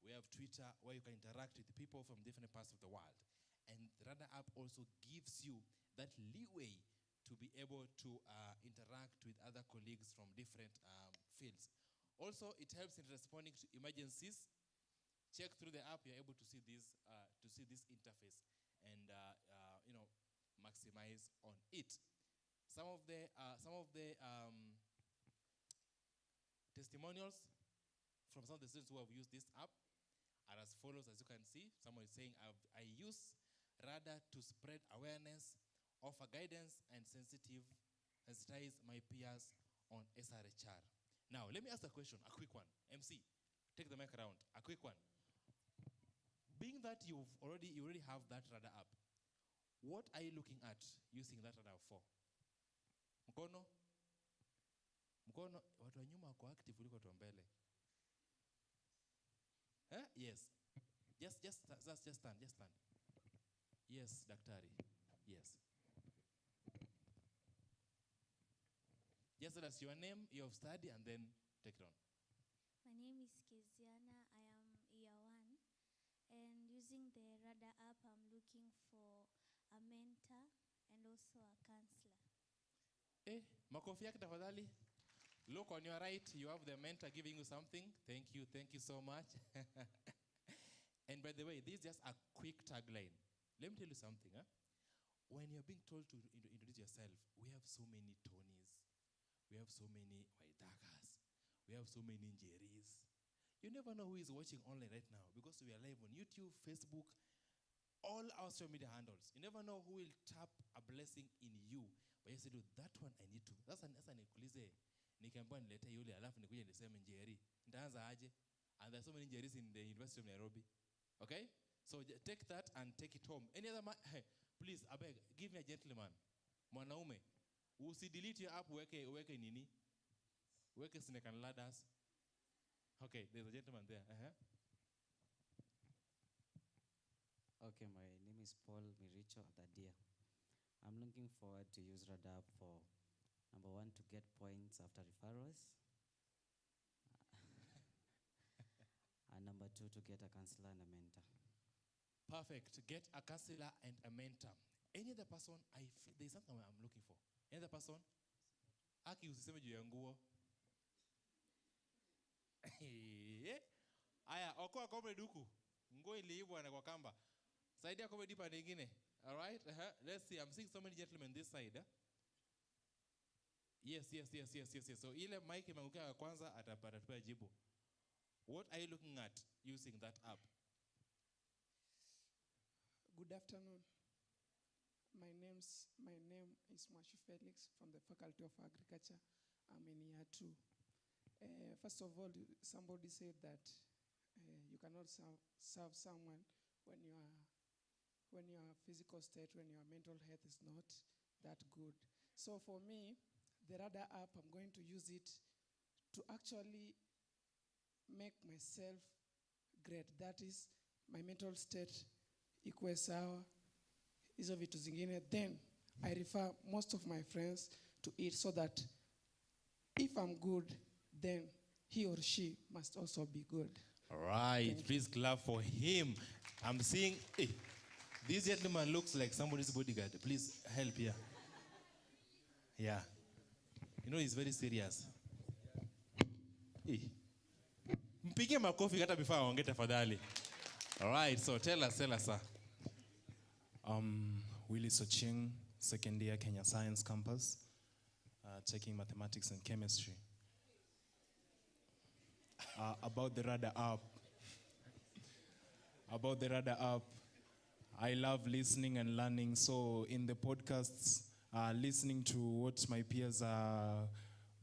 we have Twitter, where you can interact with people from different parts of the world. And the RADA app also gives you that leeway to be able to interact with other colleagues from different fields. Also, it helps in responding to emergencies. Check through the app, you're able to see this interface and maximize on it. Some of the testimonials from some of the students who have used this app are as follows. As you can see, someone is saying, I use RADA to spread awareness, offer guidance, and sensitize my peers on SRHR. Now, let me ask a question, a quick one. MC, take the mic around, a quick one. Being that you already have that RADA app, what are you looking at using that RADA for? Mkono, watu wa nyuma wako active kuliko watu wa mbele. Yes. Just stand. Yes, daktari. Yes. Just tell us your name, your study, and then take it on. My name is Keziana. I am year 1. And using the RADA app, I'm looking for a mentor and also a counselor. Makofi yake tafadhali. Look on your right, you have the mentor giving you something. Thank you so much. And by the way, this is just a quick tagline. Let me tell you something. When you're being told to introduce yourself, we have so many Tonys, we have so many Waidakas, we have so many Njeris. You never know who is watching online right now because we are live on YouTube, Facebook, all our social media handles. You never know who will tap a blessing in you. But you say, that one I need to. That's an nikulize. Nikiambiwa nilete yule alafu nikuje niseme Njeri. Nitaanza aje? And there's so many Njeris in the University of Nairobi. Okay? So take that and take it home. Any other man? Hey, please, I beg, give me a gentleman. Mwanaume. Usi-delete your app, uweke nini? Uweke snake and ladders. Okay, there's a gentleman there. Okay, my name is Paul Miricho Adadia. I'm looking forward to use RADA for, number 1, to get points after referrals. And number 2, to get a counselor and a mentor. Perfect. To get a counselor and a mentor. Any other person, there's something I'm looking for. Any other person? Aki usiseme juu ya nguo. Aya, okoa kombe duku. Nguo iliibwa na kwa kamba. Saidia kombe dipa nyingine. All right? Let's see. I'm seeing so many gentlemen this side. Yes. So ile mic imeangukia kwanza atapata jibu. What are you looking at using that app? Good afternoon. My name is Mwashi Felix from the Faculty of Agriculture. I'm in year 2. First of all, somebody said that you cannot serve someone when your physical state, when your mental health is not that good. So for me, the RADA app, I'm going to use it to actually make myself great. That is, my mental state ikuwe sawa, hizo vitu zingine. Then I refer most of my friends to it so that if I'm good, then he or she must also be good. All right, please clap for him. I'm seeing, this gentleman looks like somebody's bodyguard. Please help here. Yeah. You know, he's very serious. Mpigie makofi hata before aongee tafadhali. All right, so tell us, sir. Willie Soching, second year Kenya Science Campus, taking mathematics and chemistry. About the RADA app. About the RADA app, I love listening and learning. So in the podcasts, listening to what my peers are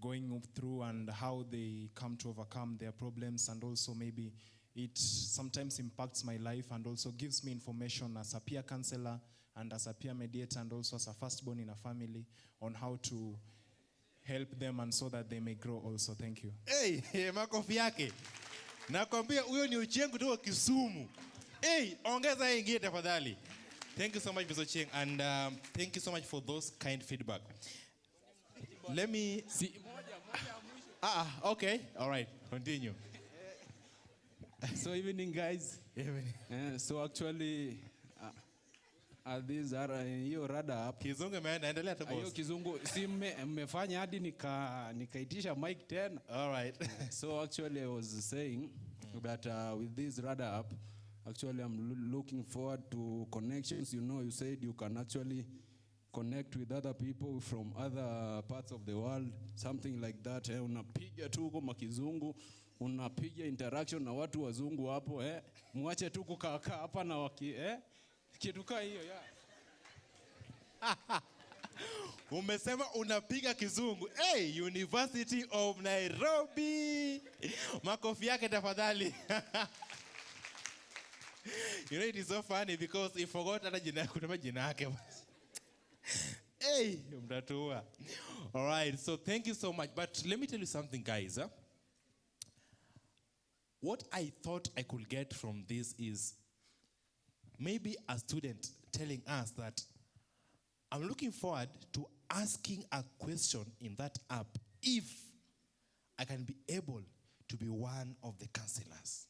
going through and how they come to overcome their problems, and also maybe it sometimes impacts my life and also gives me information as a peer counselor and as a peer mediator and also as a firstborn in a family on how to help them and so that they may grow also. Thank you. Hey, makofi yake. Nakwambia huyo ni Ochieng kutoka Kisumu. Hey, ongeza ingine tafadhali. Thank you so much, Mr. Ochieng, and thank you so much for those kind feedback. Let me see. Okay. All right. Continue. So evening, guys. So actually, these are hiyo RADA app. Kizungu endelea tu boss. Hiyo kizungu si mmefanya hadi nikaitisha mic 10. All right. So actually I was saying that with this RADA app, actually I'm looking forward to connections. You know, you said you can actually connect with other people from other parts of the world, something like that. Unapiga tu kwa kizungu, unapiga interaction na watu wazungu hapo, muache tu kukaa hapa na kitu kama hiyo Umesema unapiga kizungu. Hey, University of Nairobi. Makofi yake tafadhali. You know, it is so funny because he forgot hata jina yake. Hey, mtatua. All right, so thank you so much. But let me tell you something, guys. What I thought I could get from this is maybe a student telling us that I'm looking forward to asking a question in that app if I can be able to be one of the counselors.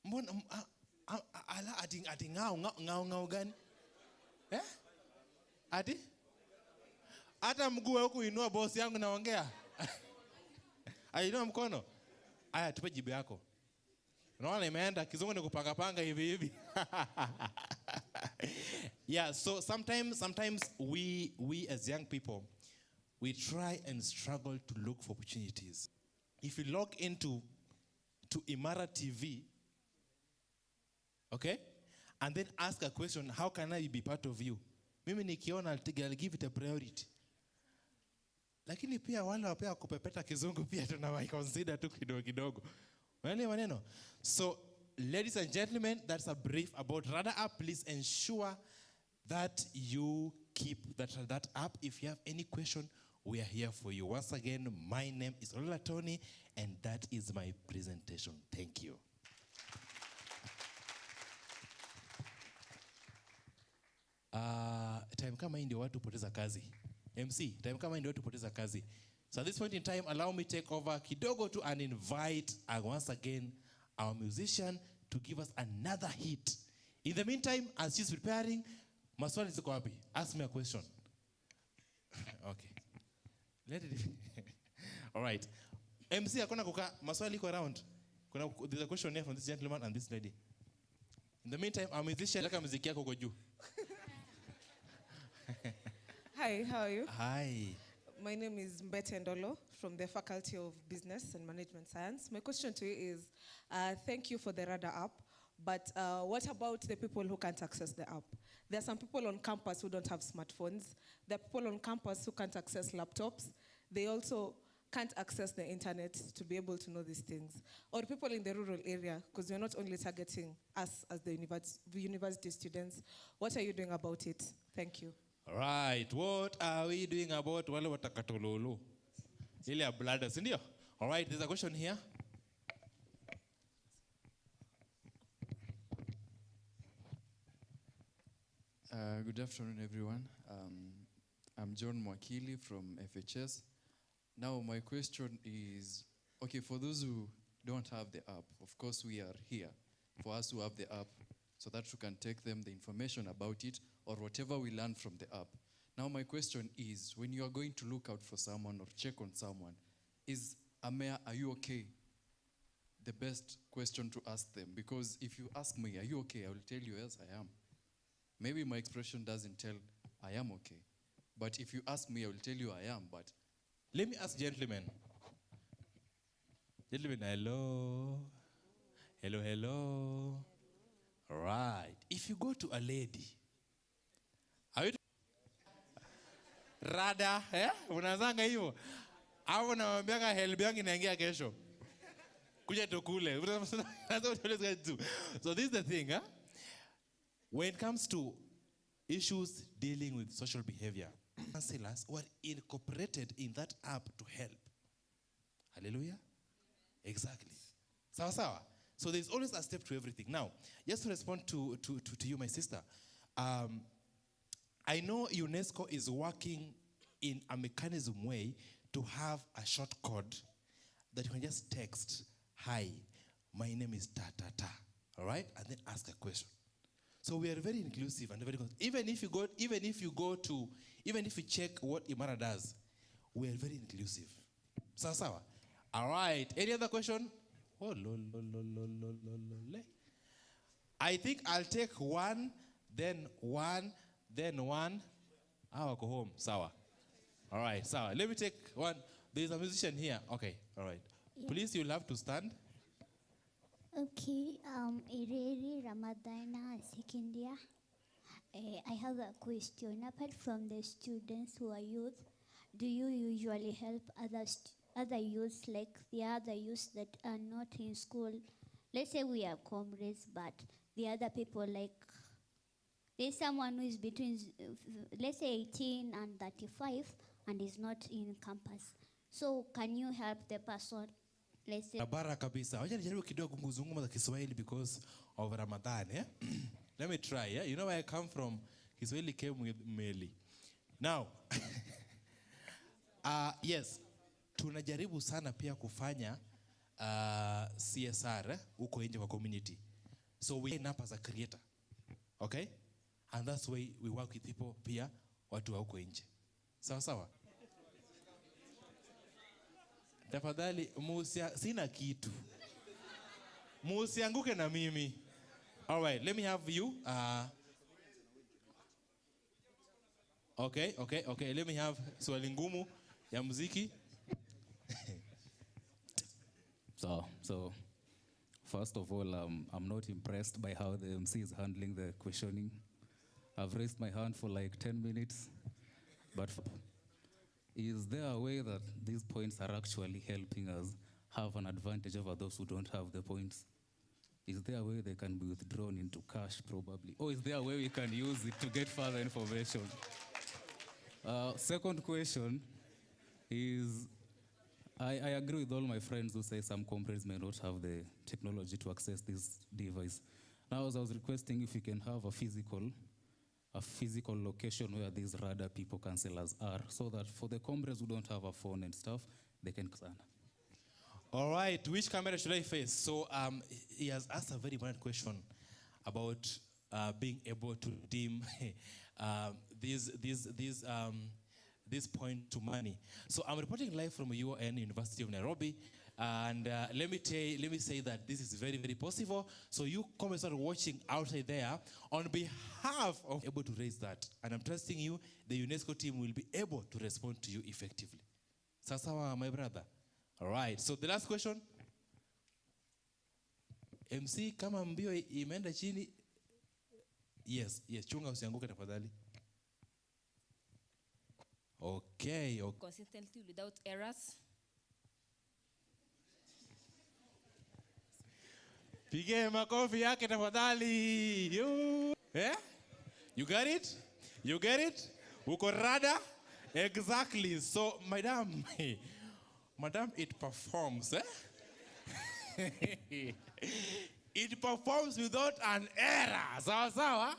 Mbona ati ngao gani? Ati? Hata mguu huku inua boss yangu naongea. Ainua mkono. Aya, tupe jibu yako. Unaona imeenda kizungu ni kupanga hivi. Yeah, so sometimes we as young people, we try and struggle to look for opportunities. If you log into Imara TV, okay, and then ask a question, how can I be part of you? Mimi nikiona I'll give it a priority. Lakini pia wale wapea kupepeta kizungu pia tunawaiconsider tu kidogo. Unaelewa maneno? So, ladies and gentlemen, that's a brief about RADA app. Please ensure that you keep that app. If you have any question, we are here for you. Once again, my name is Ola Tony, and that is my presentation. Thank you. Time kama hii ndio watu poteza kazi. MC, time kama hii ndio watu poteza kazi. So at this point in time, allow me take over kidogo to and invite once again our musician to give us another hit. In the meantime, as she's preparing, maswali ziko wapi? Ask me a question. Okay. Let it All right. MC akona kuka maswali iko around. There's a question here from this gentleman and this lady. In the meantime, our musician leka muziki yako uko juu. Hi, how are you? Hi. My name is Mbete Ndolo from the Faculty of Business and Management Science. My question to you is, thank you for the RADA app, but what about the people who can't access the app? There are some people on campus who don't have smartphones. There are people on campus who can't access laptops. They also can't access the internet to be able to know these things. Or people in the rural area, because we're not only targeting us as the university students. What are you doing about it? Thank you. All right, what are we doing about wale watakatololo? Ile ya bladder, si ndio? All right, there's a question here. Good afternoon, everyone. I'm John Mwakili from FHS. Now, my question is, okay, for those who don't have the app, of course, we are here for us who have the app so that we can take them the information about it or whatever we learn from the app. Now, my question is, when you are going to look out for someone or check on someone, are you okay the best question to ask them. Because if you ask me, are you okay? I will tell you, yes, I am. Maybe my expression doesn't tell I am okay. But if you ask me, I will tell you I am. But let me ask gentlemen. Gentlemen, hello. Hello, hello. Right. If you go to a lady, are you RADA, unazanga hiyo? Au unamwambianga help yangu inaingia kesho. Kuja tukule. So this is the thing, huh? When it comes to issues dealing with social behavior, counselors were incorporated in that app to help. Hallelujah. Exactly. Sawa sawa. So there's always a step to everything. Now, just to respond to you, my sister, I know UNESCO is working in a mechanism way to have a short code that you can just text, hi, my name is ta ta ta, all right? And then ask a question. So we are very inclusive and very, even if you check what Imara does, we are very inclusive. Sawa sawa. All right. Any other question? Oh, I think I'll take one, then one, then one. I'll go home. Sawa. All right, sawa. Let me take one. There's a musician here. Okay, all right. Yeah. Please, you'll have to stand. Okay, Ireri Ramadana, second year. I have a question. Apart from the students who are youth, do you usually help other youths, like the other youths that are not in school? Let's say we are comrades, but the other people, like, there's someone who is between, let's say 18 and 35, and is not in campus. So can you help the person? Let's say. Baraka kabisa. Wacha nijaribu kidogo kuzungumza Kiswahili because of Ramadan, yeah? Let me try, yeah? You know where I come from? Kiswahili came with Meli. Now, yes, tunajaribu sana pia kufanya CSR huko nje kwa community. So we end up as a creator, okay? And that's why we work with people pia watu wa huko nje. Sawa sawa? Tafadhali sina kitu. Musianguke na mimi. All right, let me have you. Okay. Let me have swali ngumu ya muziki. So first of all, I'm not impressed by how the MC is handling the questioning. I've raised my hand for like 10 minutes, but is there a way that these points are actually helping us have an advantage over those who don't have the points? Is there a way they can be withdrawn into cash probably? Or is there a way we can use it to get further information? Second question is, I agree with all my friends who say some comrades may not have the technology to access this device. Now, as I was requesting if you can have a physical location where these RADA people counselors are, so that for the comrades who don't have a phone and stuff, they can. All right, which camera should I face? So he has asked a very important question about being able to redeem this point to money. So I'm reporting live from UoN, University of Nairobi, and let me say that this is very, very possible. So you comments are watching outside there, on behalf of able to raise that, and I'm trusting you, the UNESCO team will be able to respond to you effectively. Sasawa, my brother. All right, so the last question. MC, kama mbio imeenda chini. Yes, chunga usianguke tafadhali. Okay. Consistently without errors. Pige makofi yake tafadhali. You get it? Uko RADA? Exactly. So, madam, it performs, It performs without an error. Sawa sawa?